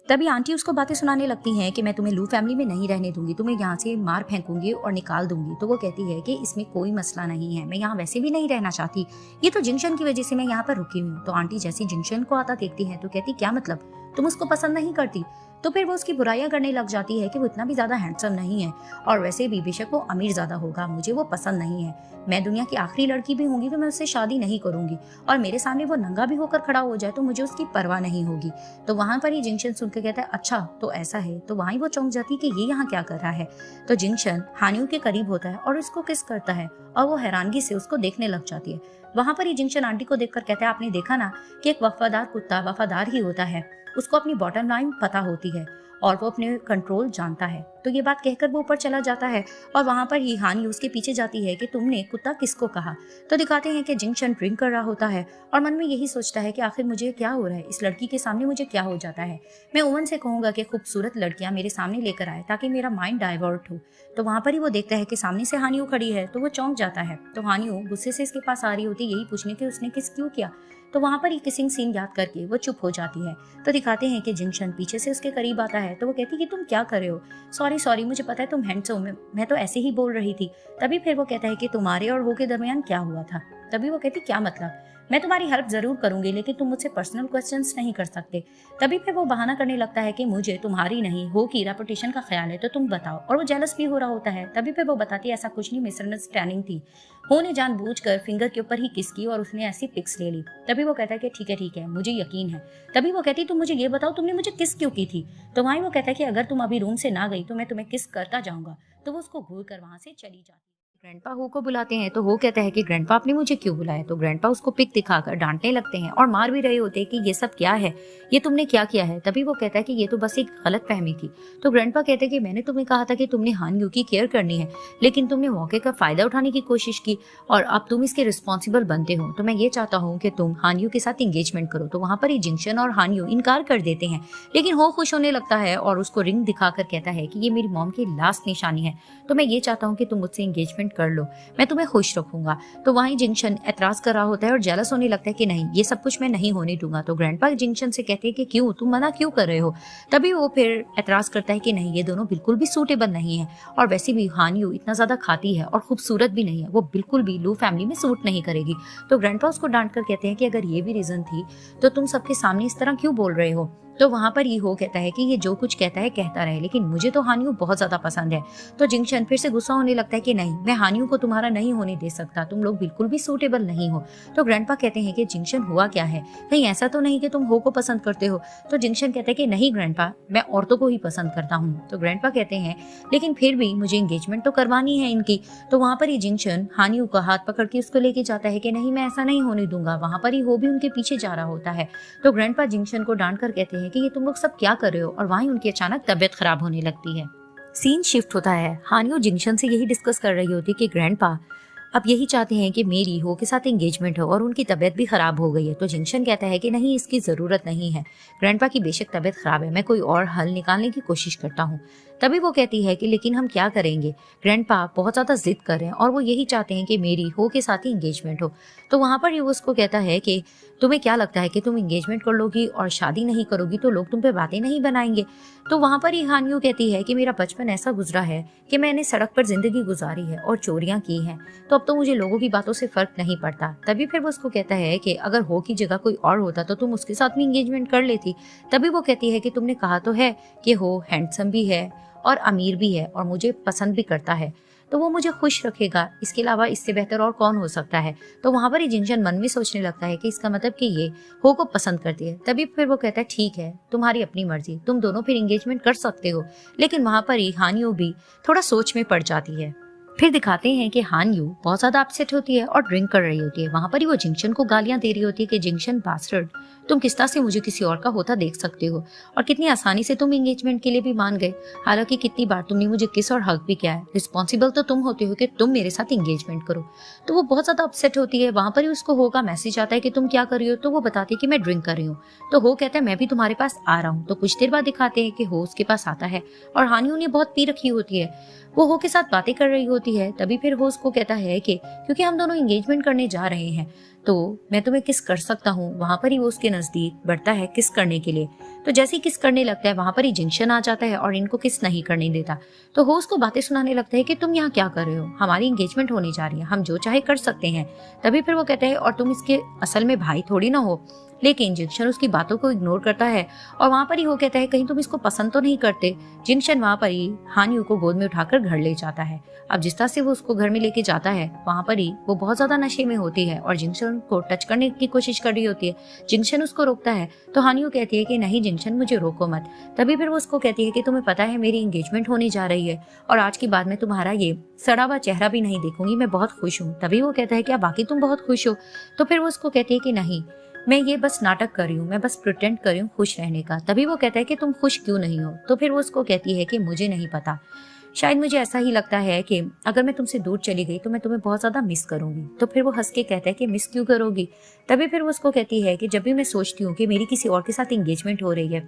तभी आंटी उसको बातें सुनाने लगती हैं कि मैं तुम्हें लू फैमिली में नहीं रहने दूंगी, तुम्हें यहाँ से मार फेंकूंगी और निकाल दूंगी। तो वो कहती है कि इसमें कोई मसला नहीं है, मैं यहाँ वैसे भी नहीं रहना चाहती, ये तो जिंगशन की वजह से मैं यहाँ पर रुकी हुई हूँ। तो आंटी जैसी जिंगशन को आता देखती है तो कहती क्या मतलब, तुम उसको पसंद नहीं करती। तो फिर वो उसकी बुराइयां करने लग जाती है कि वो इतना भी ज्यादा हैंडसम नहीं है और वैसे भी बेशक वो अमीर ज्यादा होगा, मुझे वो पसंद नहीं है, मैं दुनिया की आखिरी लड़की भी होंगी तो मैं उससे शादी नहीं करूंगी, और मेरे सामने वो नंगा भी होकर खड़ा हो जाए तो मुझे उसकी परवाह नहीं होगी। तो वहां पर ही जिंगशन सुन के कहता है अच्छा तो ऐसा है। तो वहीं वो चौंक जाती है कि ये यहाँ क्या कर रहा है। तो जिंगशन हानियो के करीब होता है और उसको किस करता है और वो हैरानगी से उसको देखने लग जाती है। वहां पर ही जिंगशन आंटी को देखकर कहता है आपने देखा ना कि एक वफादार कुत्ता वफादार ही होता है, उसको अपनी बॉटम लाइन पता होती है और वो अपने कंट्रोल जानता है। तो ये बात कहकर वो ऊपर चला जाता है और वहां पर ही हान यू उसके पीछे जाती है कि तुमने कुत्ता किसको कहा। तो दिखाते हैं कि जिंगशन ड्रिंक कर रहा होता है और मन में यही सोचता है कि आखिर मुझे क्या हो रहा है, इस लड़की के सामने मुझे क्या हो जाता है। मैं ओवन से कहूंगा कि खूबसूरत लड़कियां मेरे सामने लेकर आए ताकि मेरा माइंड डाइवर्ट हो। तो वहां पर ही वो देखता है कि सामने से हान यू खड़ी है, तो वो चौंक जाता है। तो हान यू गुस्से से इसके पास आ रही होती यही पूछने के उसने किस क्यों किया। तो वहां पर ही किसिंग सीन याद करके वो चुप हो जाती है। तो दिखाते हैं कि जिंगशन पीछे से उसके करीब आता है। तो वो कहती है कि तुम क्या कर रहे हो। सॉरी सॉरी, मुझे पता है तुम हैंडसम हो, मैं तो ऐसे ही बोल रही थी। तभी फिर वो कहता है कि तुम्हारे और हो के दरमियान क्या हुआ था। तभी वो कहती क्या मतलब, मैं तुम्हारी हेल्प जरूर करूंगी लेकिन तुम मुझसे पर्सनल क्वेश्चंस नहीं कर सकते। तभी फिर वो बहाना करने लगता है कि मुझे तुम्हारी नहीं हो की रेपुटेशन का ख्याल है, तो तुम बताओ। और वो जेलस भी हो रहा होता है। तभी फिर वो बताती है ऐसा कुछ नहीं, मिसअंडरस्टैंडिंग थी। हो ने जानबूझकर फिंगर के ऊपर ही किस की और उसने ऐसी पिक्स ले ली। तभी वो कहता है कि ठीक है मुझे यकीन है। तभी वो कहती तुम मुझे ये बताओ तुमने मुझे किस क्यों की थी। तो वहीं वो कहता है कि अगर तुम अभी रूम से ना गई तो मैं तुम्हें किस करता जाऊंगा। तो वो उसको घूर कर वहां से चली जाती। ग्रैंडपा हो को बुलाते हैं तो हो कहता है कि ग्रैंडपा आपने मुझे क्यों बुलाया। तो ग्रैंडपा उसको पिक दिखाकर डांटने लगते हैं और मार भी रहे होते हैं कि ये सब क्या है, ये तुमने क्या किया है। तभी वो कहता है कि ये तो बस एक गलत फहमी थी। तो ग्रैंडपा कहते हैं कि मैंने तुम्हें कहा था कि तुमने हान यू की केयर करनी है, लेकिन तुमने मौके का फायदा उठाने की कोशिश की और अब तुम इसके रिस्पॉन्सिबल बनते हो। तो मैं ये चाहता हूँ कि तुम हान यू के साथ एंगेजमेंट करो। तो वहां पर ही जिंगशन और हान यू इनकार कर देते हैं, लेकिन हो खुश होने लगता है और उसको रिंग दिखाकर कहता है कि ये मेरी मॉम की लास्ट निशानी है, तो मैं ये चाहता हूँ कि तुम मुझसे एंगेजमेंट कर लो, मैं तुम्हें खुश रखूंगा। तो वहीं जिंगशन एतराज कर रहा होता है और जेलस होने लगता है कि नहीं, ये सब कुछ मैं नहीं होने दूंगा। तो ग्रैंडपा जिंगशन से कहते हैं कि क्यों, तुम मना क्यों कर रहे हो। तभी वो फिर एतराज करता है कि नहीं, ये दोनों बिल्कुल भी सूटेबल नहीं है और वैसे भी हान यू इतना ज्यादा खाती है और खूबसूरत भी नहीं है, वो बिल्कुल भी लू फैमिली में सूट नहीं करेगी। तो ग्रैंडपा उसको डांट कर कहते हैं कि अगर ये भी रीजन थी तो तुम सबके सामने इस तरह क्यों बोल रहे हो। तो वहां पर ये हो कहता है कि ये जो कुछ कहता है कहता रहे, लेकिन मुझे तो हान यू बहुत ज्यादा पसंद है। तो जिंगशन फिर से गुस्सा होने लगता है कि नहीं, मैं हान यू को तुम्हारा नहीं होने दे सकता, तुम लोग बिल्कुल भी सूटेबल नहीं हो। तो ग्रैंडपा कहते हैं कि जिंगशन हुआ क्या है, कहीं ऐसा तो नहीं कि तुम हो को पसंद करते हो। तो जिंगशन कहते हैं कि नहीं ग्रैंडपा, मैं औरतों को ही पसंद करता हूँ। तो ग्रैंडपा कहते हैं लेकिन फिर भी मुझे एंगेजमेंट तो करवानी है इनकी। तो वहां पर ही जिंगशन हान यू का हाथ पकड़ के उसको लेके जाता है कि नहीं, मैं ऐसा नहीं होने दूंगा। वहां पर ही हो भी उनके पीछे जा रहा होता है। तो ग्रैंडपा जिंगशन को डांट कर कहते हैं कि ये तुम लोग सब क्या कर रहे हो, और वहीं उनकी अचानक तबीयत खराब होने लगती है। सीन शिफ्ट होता है। हान यू जिंगशन से यही डिस्कस कर रही होती कि ग्रैंडपा अब यही चाहते हैं कि मेरी हो के साथ एंगेजमेंट हो और उनकी तबीयत भी खराब हो गई है। तो जिंगशन कहता है कि नहीं, इसकी जरूरत नहीं है, ग्रैंडपा की बेशक तबीयत खराब है, मैं कोई और हल निकालने की कोशिश करता हूँ। तभी वो कहती है कि लेकिन हम क्या करेंगे, ग्रैंडपा बहुत ज्यादा जिद कर रहे हैं और वो यही चाहते हैं कि मेरी हो के साथ ही एंगेजमेंट हो। तो वहां पर ही वो उसको कहता है कि तुम्हें क्या लगता है कि तुम एंगेजमेंट कर लोगी और शादी नहीं करोगी तो लोग तुम पे बातें नहीं बनाएंगे। तो वहां पर ही हान यू कहती है कि मेरा बचपन ऐसा गुजरा है कि मैंने सड़क पर जिंदगी गुजारी है और चोरियां की हैं, तो अब तो मुझे लोगों की बातों से फर्क नहीं पड़ता। तभी फिर वो उसको कहता है कि अगर हो की जगह कोई और होता तो तुम उसके साथ भी एंगेजमेंट कर लेती। तभी वो कहती है कि तुमने कहा तो है कि हो हैंडसम भी है और अमीर भी है और मुझे पसंद भी करता है, तो वो मुझे खुश रखेगा, इसके अलावा इससे बेहतर और कौन हो सकता है। तो वहां पर ही जिंगशन मन में सोचने लगता है कि इसका मतलब कि ये हो को पसंद करती है। तभी फिर वो कहता है ठीक है, तुम्हारी अपनी मर्जी, तुम दोनों फिर एंगेजमेंट कर सकते हो। लेकिन वहां पर ही हान यू भी थोड़ा सोच में पड़ जाती है। फिर दिखाते हैं कि हान यू बहुत ज्यादा अपसेट होती है और ड्रिंक कर रही होती है। वहां पर ही वो जिंगशन को गालियां दे रही होती है कि जिंगशन बास्टर्ड, तुम किस तरह से मुझे किसी और का होता देख सकते हो और कितनी आसानी से तुम एंगेजमेंट के लिए भी मान गए, हालांकि कितनी बार तुमने मुझे किस और हक भी किया है, रिस्पॉन्सिबल तो तुम होते हो कि तुम मेरे साथ एंगेजमेंट करो। तो वो बहुत ज्यादा अपसेट होती है। वहां पर ही उसको हो का मैसेज आता है कि तुम क्या कर रही हो। तो वो बताती है कि मैं ड्रिंक कर रही हूँ। तो हो कहता है मैं भी तुम्हारे पास आ रहा हूँ। तो कुछ देर बाद दिखाते हैं कि हो उसके पास आता है और हान यू ने बहुत पी रखी होती है, वो हो के साथ बातें कर रही होती है। तभी फिर हो उसको कहता है कि क्योंकि हम दोनों एंगेजमेंट करने जा रहे हैं तो मैं तुम्हें किस कर सकता हूँ। वहां पर ही वो उसके नजदीक बढ़ता है किस करने के लिए। तो जैसे ही किस करने लगता है वहां पर ही जिंगशन आ जाता है और इनको किस नहीं करने देता। तो हो उसको बातें सुनाने लगता है कि तुम यहाँ क्या कर रहे हो, हमारी एंगेजमेंट होने जा रही है, हम जो चाहे कर सकते हैं। तभी फिर वो कहता है और तुम इसके असल में भाई थोड़ी ना हो। लेकिन जिंगशन उसकी बातों को इग्नोर करता है और वहां पर ही वो कहता है कहीं तुम इसको पसंद तो नहीं करते। जिंगशन वहां पर ही हान यू को गोद में उठाकर घर ले जाता है। अब जिस तरह से वो उसको घर में लेके जाता है वहां पर ही वो बहुत ज्यादा नशे में होती है और जिंगशन को टच करने की कोशिश कर रही होती है। जिंगशन उसको रोकता है तो हान यू कहती है कि नहीं जिंगशन, मुझे रोको मत। तभी फिर वो उसको कहती है कि तुम्हें पता है मेरी एंगेजमेंट होने जा रही है और आज के बाद मैं तुम्हारा ये सड़ा हुआ चेहरा भी नहीं देखूंगी, मैं बहुत खुश हूँ। तभी वो कहता है कि बाकी तुम बहुत खुश हो। तो फिर वो उसको कहती है कि नहीं, मैं ये बस नाटक कर रही हूँ, मैं बस प्रिटेंड कर रही हूँ खुश रहने का। तभी वो कहता है कि तुम खुश क्यों नहीं हो? तो फिर वो उसको कहती है कि मुझे नहीं पता, शायद मुझे ऐसा ही लगता है कि अगर मैं तुमसे दूर चली गई तो मैं तुम्हें बहुत ज्यादा मिस करूंगी। तो फिर वो हंस के कहता है कि मिस क्यों करोगी? तभी फिर वो उसको कहती है कि जब भी मैं सोचती हूँ कि मेरी किसी और के साथ एंगेजमेंट हो रही है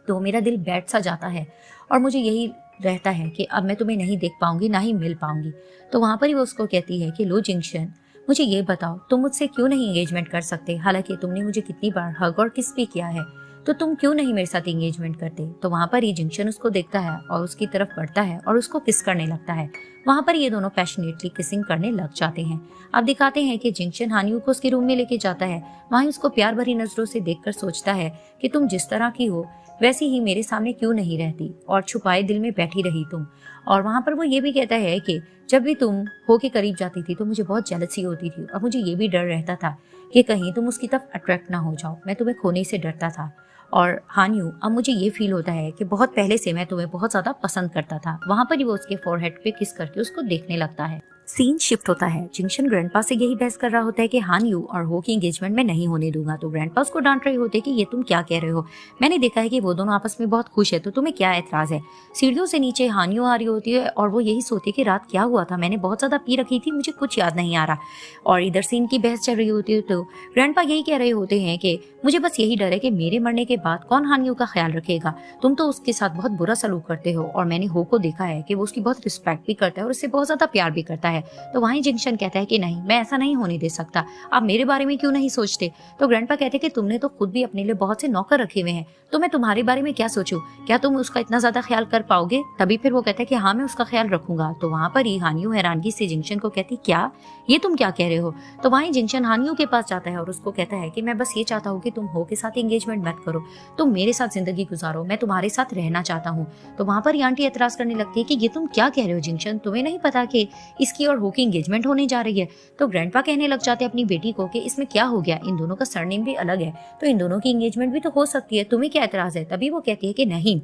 तो मेरा दिल बैठ सा जाता है और मुझे यही रहता है कि अब मैं तुम्हें नहीं देख पाऊंगी, ना ही मिल पाऊंगी। तो वहां पर ही वो उसको कहती है कि लो जिंक्शन, मुझे ये बताओ तुम मुझसे क्यों नहीं एंगेजमेंट कर सकते? हालांकि तुमने मुझे कितनी बार हग और किस भी किया है, तो तुम क्यों नहीं मेरे साथ एंगेजमेंट करते? तो वहां पर ही जिंक्शन उसको देखता है और उसकी तरफ बढ़ता है और उसको किस करने लगता है। वहां पर ये दोनों पैशनेटली किसिंग करने लग जाते हैं। अब दिखाते हैं कि जिंक्शन हानियू को उसके रूम में लेके जाता है। वहीं उसको प्यार भरी नजरों से देखकर सोचता है कि तुम जिस तरह की हो वैसी ही मेरे सामने क्यों नहीं रहती और छुपाए दिल में बैठी रही तुम। और वहां पर वो ये भी कहता है कि जब भी तुम हो के करीब जाती थी तो मुझे बहुत जेलसी होती थी और मुझे ये भी डर रहता था कि कहीं तुम उसकी तरफ अट्रैक्ट ना हो जाओ। मैं तुम्हें खोने से डरता था और हानियू, अब मुझे ये फील होता है कि बहुत पहले से मैं तुम्हें बहुत ज्यादा पसंद करता था। वहां पर ही वो उसके फोरहेड पे किस करके उसको देखने लगता है। सीन शिफ्ट होता है। जिंक्शन ग्रैंडपा से यही बहस कर रहा होता है कि हानियू और हो की एंगेजमेंट में नहीं होने दूंगा। तो ग्रैंडपा उसको डांट रहे होते हैं कि ये तुम क्या कह रहे हो? मैंने देखा है कि वो दोनों आपस में बहुत खुश है, तो तुम्हें क्या एतराज है? सीढ़ियों से नीचे हानियू आ रही होती है और वो यही सोचती है कि रात क्या हुआ था, मैंने बहुत ज्यादा पी रखी थी, मुझे कुछ याद नहीं आ रहा। और इधर से इनकी बहस चल रही होती है तो ग्रैंडपा यही कह रहे होते हैं कि मुझे बस यही डर है कि मेरे मरने के बाद कौन हानियू का ख्याल रखेगा? तुम तो उसके साथ बहुत बुरा सलूक करते हो और मैंने हो को देखा है कि वो उसकी बहुत रिस्पेक्ट भी करता है और उससे बहुत ज्यादा प्यार भी करता है। तो वहीं जिंक्शन कहता है कि नहीं, मैं ऐसा नहीं होने दे सकता, आप मेरे बारे में क्यों नहीं सोचते? तो ग्रैंडपा कहते हैं कि तुमने तो खुद भी अपने लिए बहुत से नौकर रखे हुए हैं, तो मैं तुम्हारे बारे में क्या सोचूं? क्या तुम उसका इतना ज्यादा ख्याल कर पाओगे? तभी फिर वो कहता है कि हाँ, मैं उसका ख्याल रखूंगा। तो वहां पर ही हानियू हैरानगी से जिंक्शन को कहती, क्या ये तुम क्या कह रहे हो? तो वहीं जिंक्शन हानियू के पास जाता है और उसको कहता है कि मैं बस ये चाहता हूँ कि तुम हो के साथ एंगेजमेंट मत करो, तुम मेरे साथ जिंदगी गुजारो, मैं तुम्हारे साथ रहना चाहता हूँ। तो वहां पर आंटी एतराज करने लगती है कि ये तुम क्या कह रहे हो जिंक्शन, तुम्हें नहीं पता कि इसकी और हो की एंगेजमेंट होने जा रही है? तो ग्रैंडपा कहने लग जाते हैं अपनी बेटी को कि इसमें क्या हो गया, इन दोनों का सरनेम भी अलग है, तो इन दोनों की एंगेजमेंट भी तो हो सकती है, तुम्हें क्या एतराज है? तभी वो कहती है कि नहीं,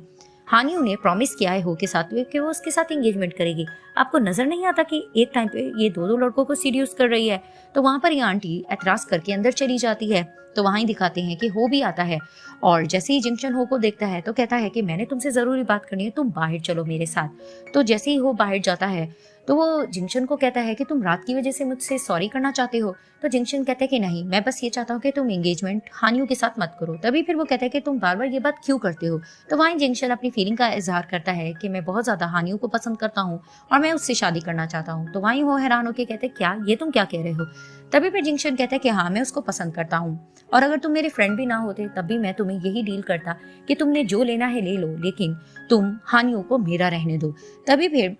हानियू ने प्रॉमिस किया है हो के साथ कि वो उसके साथ एंगेजमेंट करेगी। आपको नजर नहीं आता कि एक टाइम पे ये दो लड़कों को सीड्यूस कर रही है? तो वहां पर ये आंटी एतराज करके अंदर चली जाती है। तो वहां ही दिखाते हैं कि हो भी आता है और जैसे ही जिंक्शन हो को देखता है तो कहता है कि मैंने तुमसे जरूरी बात करनी है, तुम बाहर चलो मेरे साथ। तो जैसे ही हो बाहर जाता है तो वो जिंक्शन को कहता है कि तुम रात की वजह से मुझसे सॉरी करना चाहते हो? तो जिंक्शन कहता है कि नहीं, मैं बस ये चाहता हूँ कि तुम एंगेजमेंट हानियू के साथ मत करो। तभी फिर वो कहता है कि तुम बार बार ये बात क्यों करते हो? तो वहीं जिंक्शन अपनी फीलिंग का इजहार करता है कि मैं बहुत ज्यादा हानियू को पसंद करता हूँ और मैं उससे शादी करना चाहता हूँ। तो वहीं वो हैरान होकर कहते क्या, ये तुम क्या कह रहे हो? तभी फिर जिंक्शन कहता है कि हाँ, मैं उसको पसंद करता हूँ और अगर तुम मेरे फ्रेंड भी ना होते तब भी मैं तुम्हें यही डील करता कि तुमने जो लेना है ले लो, लेकिन तुम हानियू को मेरा रहने दो। तभी फिर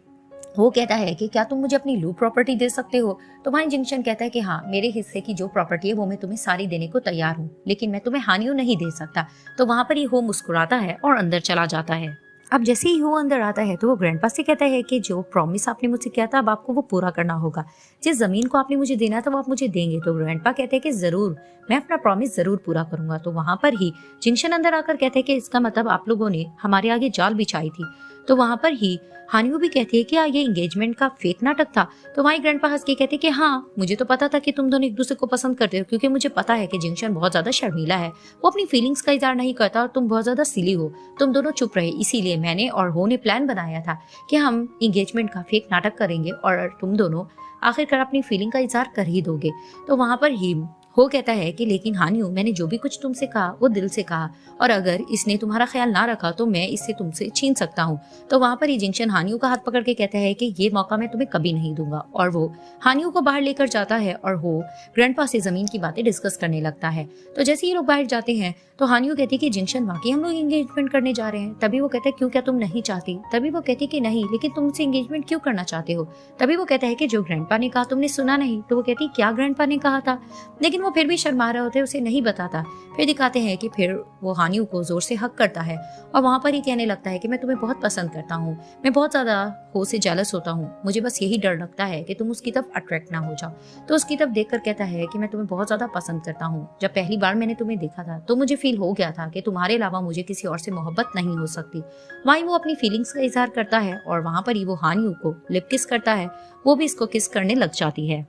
वो कहता है कि क्या तुम मुझे अपनी लू प्रॉपर्टी दे सकते हो? तो वहीं जिंक्शन कहता है कि हाँ, मेरे हिस्से की जो प्रॉपर्टी है वो मैं तुम्हें सारी देने को तैयार हूँ, लेकिन मैं तुम्हें हानियू नहीं दे सकता। तो वहां पर ही हो मुस्कुराता है और अंदर चला जाता है। अब जैसे ही हो अंदर आता है तो वो ग्रैंडपा से कहता है कि जो प्रॉमिस आपने मुझसे किया था अब आपको वो पूरा करना होगा, जिस जमीन को आपने मुझे देना था वो आप मुझे देंगे। तो ग्रैंडपा कहते हैं कि जरूर, मैं अपना प्रॉमिस जरूर पूरा करूंगा। तो वहां पर ही जिंक्शन अंदर आकर कहते हैं कि इसका मतलब आप लोगों ने हमारे आगे जाल बिछाई थी। तो वहां पर ही हानियू भी कहती है कि ये एंगेजमेंट का फेक नाटक था। तो वहीं ग्रैंडपा हंस के कहते कि हाँ, मुझे तो पता था कि तुम दोनों एक दूसरे को पसंद करते हो, क्योंकि मुझे पता है कि जिंक्शन बहुत ज्यादा शर्मीला है, वो अपनी फीलिंग्स का इजहार नहीं करता और तुम बहुत ज्यादा सिली हो, तुम दोनों चुप रहे, इसीलिए मैंने और हो ने प्लान बनाया था कि हम एंगेजमेंट का फेक नाटक करेंगे और तुम दोनों आखिरकार अपनी फीलिंग का इजहार कर ही दोगे। तो वहां पर ही हो कहता है कि लेकिन हानियू, मैंने जो भी कुछ तुमसे कहा वो दिल से कहा और अगर इसने तुम्हारा ख्याल ना रखा तो मैं इससे तुमसे छीन सकता हूँ। तो वहां पर ही जिंक्शन हानियू का हाथ पकड़ के कहता है कि ये मौका मैं तुम्हें कभी नहीं दूंगा और वो हानियू को बाहर लेकर जाता है और हो ग्रैंडपा से जमीन की बातें डिस्कस करने लगता है। तो जैसे ही लोग बाहर जाते हैं तो हानियू कहती है कि जिंक्शन, वाकई हम लोग एंगेजमेंट करने जा रहे हैं? तभी वो कहता है क्यों, क्या तुम नहीं चाहती? तभी वो कहती है कि नहीं, लेकिन तुमसे एंगेजमेंट क्यों करना चाहते हो? तभी वो कहता है कि जो ग्रैंडपा ने कहा तुमने सुना नहीं? तो वो कहती क्या ग्रैंडपा ने कहा था? लेकिन वो फिर भी शर्मा रहा होता है, उसे नहीं बताता। फिर दिखाते हैं कि फिर वो हानियू को जोर से हक करता है और वहां पर ही कहने लगता है कि मैं तुम्हें बहुत पसंद करता हूँ, मैं बहुत ज्यादा हो से जेलस होता हूँ, मुझे बस यही डर लगता है कि तुम उसकी तरफ अट्रैक्ट ना हो जाओ। तो उसकी तरफ देखकर कहता है कि मैं तुम्हें बहुत ज्यादा पसंद करता हूँ, जब पहली बार मैंने तुम्हें देखा था तो मुझे फील हो गया था कि तुम्हारे अलावा मुझे किसी और से मोहब्बत नहीं हो सकती। वहीं वो अपनी फीलिंग्स का इजहार करता है और वहां पर ही वो हानियू को लिप किस करता है, वो भी इसको किस करने लग जाती है।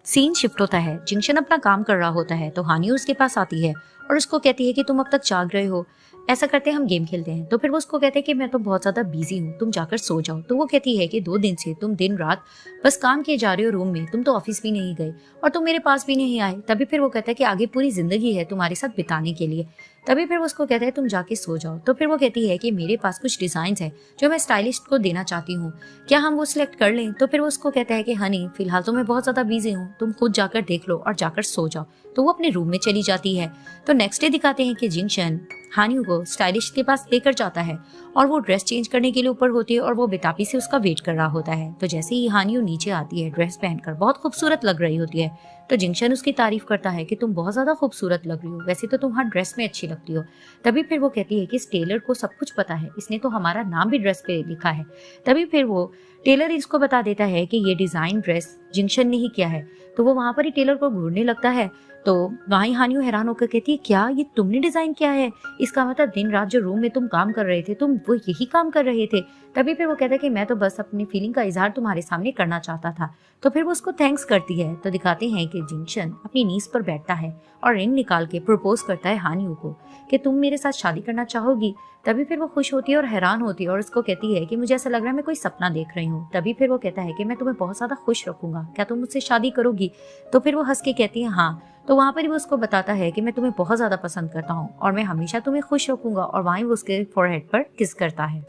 सीन शिफ्ट होता है। जिंक्शन अपना काम कर रहा होता है तो हानियो उसके पास आती है और उसको कहती है कि तुम अब तक जाग रहे हो, ऐसा करते हैं हम गेम खेलते हैं। तो फिर वो उसको कहते हैं कि मैं तो बहुत ज्यादा बिजी हूँ, तुम जाकर सो जाओ। तो वो कहती है कि 2 दिन से तुम दिन रात बस काम किए जा रहे हो रूम में, तुम तो ऑफिस भी नहीं गए और तुम मेरे पास भी नहीं आए। तभी फिर वो कहता है कि आगे पूरी जिंदगी है तुम्हारे साथ बिताने के लिए। तभी फिर वो उसको कहता है तुम जाके सो जाओ। तो फिर वो कहती है कि मेरे पास कुछ डिजाइन है जो मैं स्टाइलिस्ट को देना चाहती हूँ, क्या हम वो सिलेक्ट कर लें। तो फिर वो उसको कहता है कि हनी फिलहाल तो मैं बहुत ज्यादा बिजी हूँ, तुम खुद जाकर देख लो और जाकर सो जाओ। तो वो अपने रूम में चली जाती है। तो नेक्स्ट डे दिखाते हैं कि जिंक्शन हानियो को स्टाइलिस्ट के पास लेकर जाता है और वो ड्रेस चेंज करने के लिए ऊपर होती है और वो बेताबी से उसका वेट कर रहा होता है। तो जैसे ही हानियो नीचे आती है ड्रेस पहनकर बहुत खूबसूरत लग रही होती है, तो जिंक्शन उसकी तारीफ करता है कि तुम बहुत ज्यादा खूबसूरत लग रही हो, वैसे तो तुम हर ड्रेस में अच्छी लगती हो। तभी फिर वो कहती है कि इस टेलर को सब कुछ पता है, इसने तो हमारा नाम भी ड्रेस पे लिखा है। तभी फिर वो टेलर इसको बता देता है कि ये डिजाइन ड्रेस जिंक्शन ने ही किया है। तो वो वहां पर ही टेलर को घूरने लगता है। तो वहीं हानियो हैरान होकर कहती है क्या ये तुमने डिजाइन किया है, इसका मतलब दिन रात जो रूम में तुम काम कर रहे थे तुम वो यही काम कर रहे थे। तभी फिर वो कहता है कि मैं तो बस अपनी फीलिंग का इजहार तुम्हारे सामने करना चाहता था। तो फिर वो उसको थैंक्स करती है। तो दिखाते हैं कि जिंक्शन अपनी नीज पर बैठता है और रिंग निकाल के प्रपोज करता है हानियो को कि तुम मेरे साथ शादी करना चाहोगी। तभी फिर वो खुश होती है और हैरान होती है और उसको कहती है कि मुझे ऐसा लग रहा है मैं कोई सपना देख रही हूँ। तभी फिर वो कहता है कि मैं तुम्हें बहुत ज्यादा खुश रखूंगा, क्या तुम मुझसे शादी करोगी। तो फिर वो हंस के कहती है हाँ। तो वहां पर वो उसको बताता है कि मैं तुम्हें बहुत ज्यादा पसंद करता हूँ और मैं हमेशा तुम्हें खुश रखूंगा, और वहीं वो उसके फोरहेड पर किस करता है।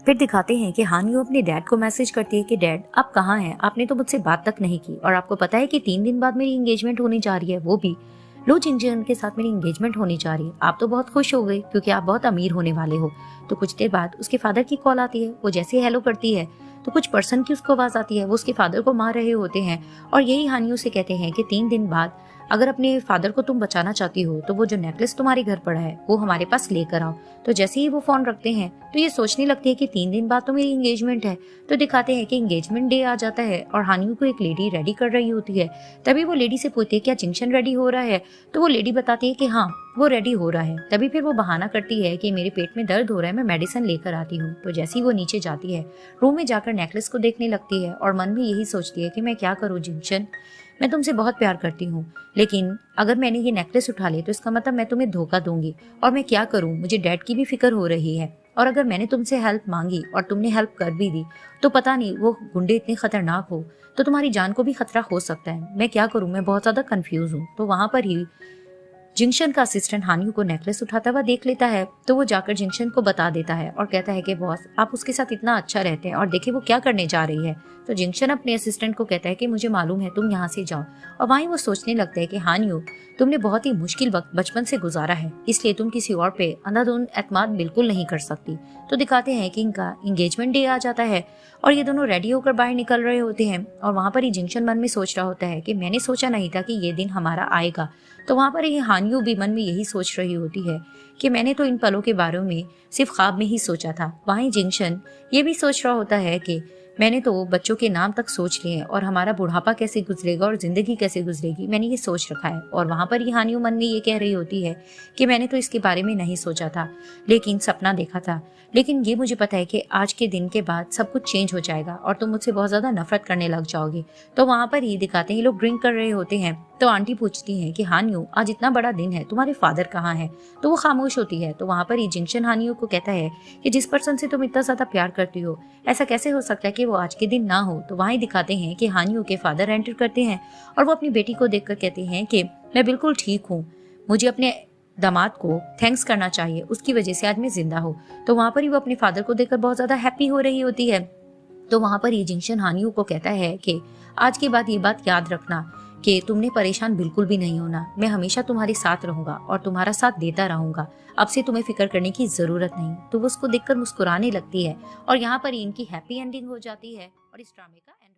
फिर दिखाते हैं कि हानियो अपने डैड को मैसेज करती है कि डैड आप कहाँ हैं, आपने तो मुझसे बात तक नहीं की और आपको पता है कि 3 दिन बाद मेरी एंगेजमेंट होने जा रही है, वो भी लो जिंक्शन के साथ मेरी एंगेजमेंट होने जा रही है। आप तो बहुत खुश हो गए क्योंकि आप बहुत अमीर होने वाले हो। तो कुछ देर बाद उसके फादर की कॉल आती है। वो जैसे हेलो करती है तो कुछ पर्सन की उसको आवाज आती है, वो उसके फादर को मार रहे होते हैं और यही हानियो से कहते हैं कि 3 दिन बाद अगर अपने फादर को तुम बचाना चाहती हो तो वो जो नेकलेस तुम्हारे घर पड़ा है वो हमारे पास लेकर आओ। तो जैसे ही वो फोन रखते हैं तो ये सोचने लगती है कि 3 दिन बाद तो मेरी एंगेजमेंट है। तो दिखाते हैं कि एंगेजमेंट डे आ जाता है और हानियो को एक लेडी रेडी कर रही होती है। तभी वो लेडी से पूछती है क्या जिंक्शन रेडी हो रहा है। तो वो लेडी बताती है कि हाँ वो रेडी हो रहा है। तभी फिर वो बहाना करती है कि मेरे पेट में दर्द हो रहा है, मैं मेडिसिन लेकर आती हूँ। तो जैसे ही वो नीचे जाती है रूम में जाकर नेकलेस को देखने लगती है और मन में यही सोचती है कि मैं क्या करूँ जिंक्शन, मैं तुमसे बहुत प्यार करती हूँ, लेकिन अगर मैंने ये नेकलेस उठा लिया तो इसका मतलब मैं तुम्हें धोखा दूंगी और मैं क्या करूँ, मुझे डैड की भी फिक्र हो रही है। और अगर मैंने तुमसे हेल्प मांगी और तुमने हेल्प कर भी दी तो पता नहीं वो गुंडे इतने खतरनाक हो तो तुम्हारी जान को भी खतरा हो सकता है, मैं क्या करूँ, मैं बहुत ज्यादा कंफ्यूज हूँ। तो वहां पर ही जिंक्शन का असिस्टेंट हानियो को नेकलेस उठाता हुआ देख लेता है। तो वो जाकर जिंक्शन को बता देता है और कहता है कि बॉस आप उसके साथ इतना अच्छा रहते हैं और देखिए वो क्या करने जा रही है। तो जिंक्शन अपने असिस्टेंट को कहता है कि मुझे मालूम है, तुम यहाँ से जाओ। और वहीं वो सोचने लगता है कि हानियो तुमने बहुत ही मुश्किल वक्त बचपन से गुजारा है, इसलिए तुम किसी और पे अंधाधुंध एतमाद बिल्कुल नहीं कर सकती। तो दिखाते हैं कि इनका एंगेजमेंट डे आ जाता है और ये दोनों रेडी होकर बाहर निकल रहे होते हैं और वहां पर ही जिंक्शन मन में सोच रहा होता है कि मैंने सोचा नहीं था कि ये दिन हमारा आएगा। तो वहां पर ही हानियो भी मन में यही सोच रही होती है कि मैंने तो इन पलों के बारे में सिर्फ ख्वाब में ही सोचा था। वहीं जिंक्शन ये भी सोच रहा होता है कि मैंने तो बच्चों के नाम तक सोच लिए हैं और हमारा बुढ़ापा कैसे गुजरेगा और जिंदगी कैसे गुजरेगी, मैंने ये सोच रखा है। और वहां पर ही हानियो मन में ये कह रही होती है कि मैंने तो इसके बारे में नहीं सोचा था, लेकिन सपना देखा था, लेकिन ये मुझे पता है कि आज के दिन के बाद सब कुछ चेंज हो जाएगा और तुम मुझसे बहुत ज्यादा नफरत करने लग जाओगे। तो वहां पर ही दिखाते हैं ये लोग ड्रिंक कर रहे होते हैं। तो आंटी पूछती है कि हानियो आज इतना बड़ा दिन है, तुम्हारे फादर कहाँ हैं। तो वो खामोश होती है। तो वहां पर ही जिंक्शन हानियो को कहता है कि जिस पर्सन से तुम इतना ज्यादा प्यार करती हो ऐसा कैसे हो सकता है कि वो आज के दिन ना हो। तो वहीं दिखाते हैं कि हानियो के फादर एंटर करते हैं और वो अपनी बेटी को देखकर कहते हैं कि मैं बिल्कुल ठीक हूँ, मुझे अपने दामाद को थैंक्स करना चाहिए, उसकी वजह से आज मैं जिंदा हूँ। तो वहां पर ही वो अपने फादर को देखकर बहुत ज्यादा हैप्पी हो रही होती है। तो वहां पर ही जिंक्शन हानियो को कहता है कि आज के बाद ये बात याद रखना कि तुमने परेशान बिल्कुल भी नहीं होना, मैं हमेशा तुम्हारे साथ रहूंगा और तुम्हारा साथ देता रहूंगा, अब से तुम्हें फिक्र करने की जरूरत नहीं। तो वो उसको देखकर मुस्कुराने लगती है और यहाँ पर इनकी हैप्पी एंडिंग हो जाती है और इस ड्रामे का एंड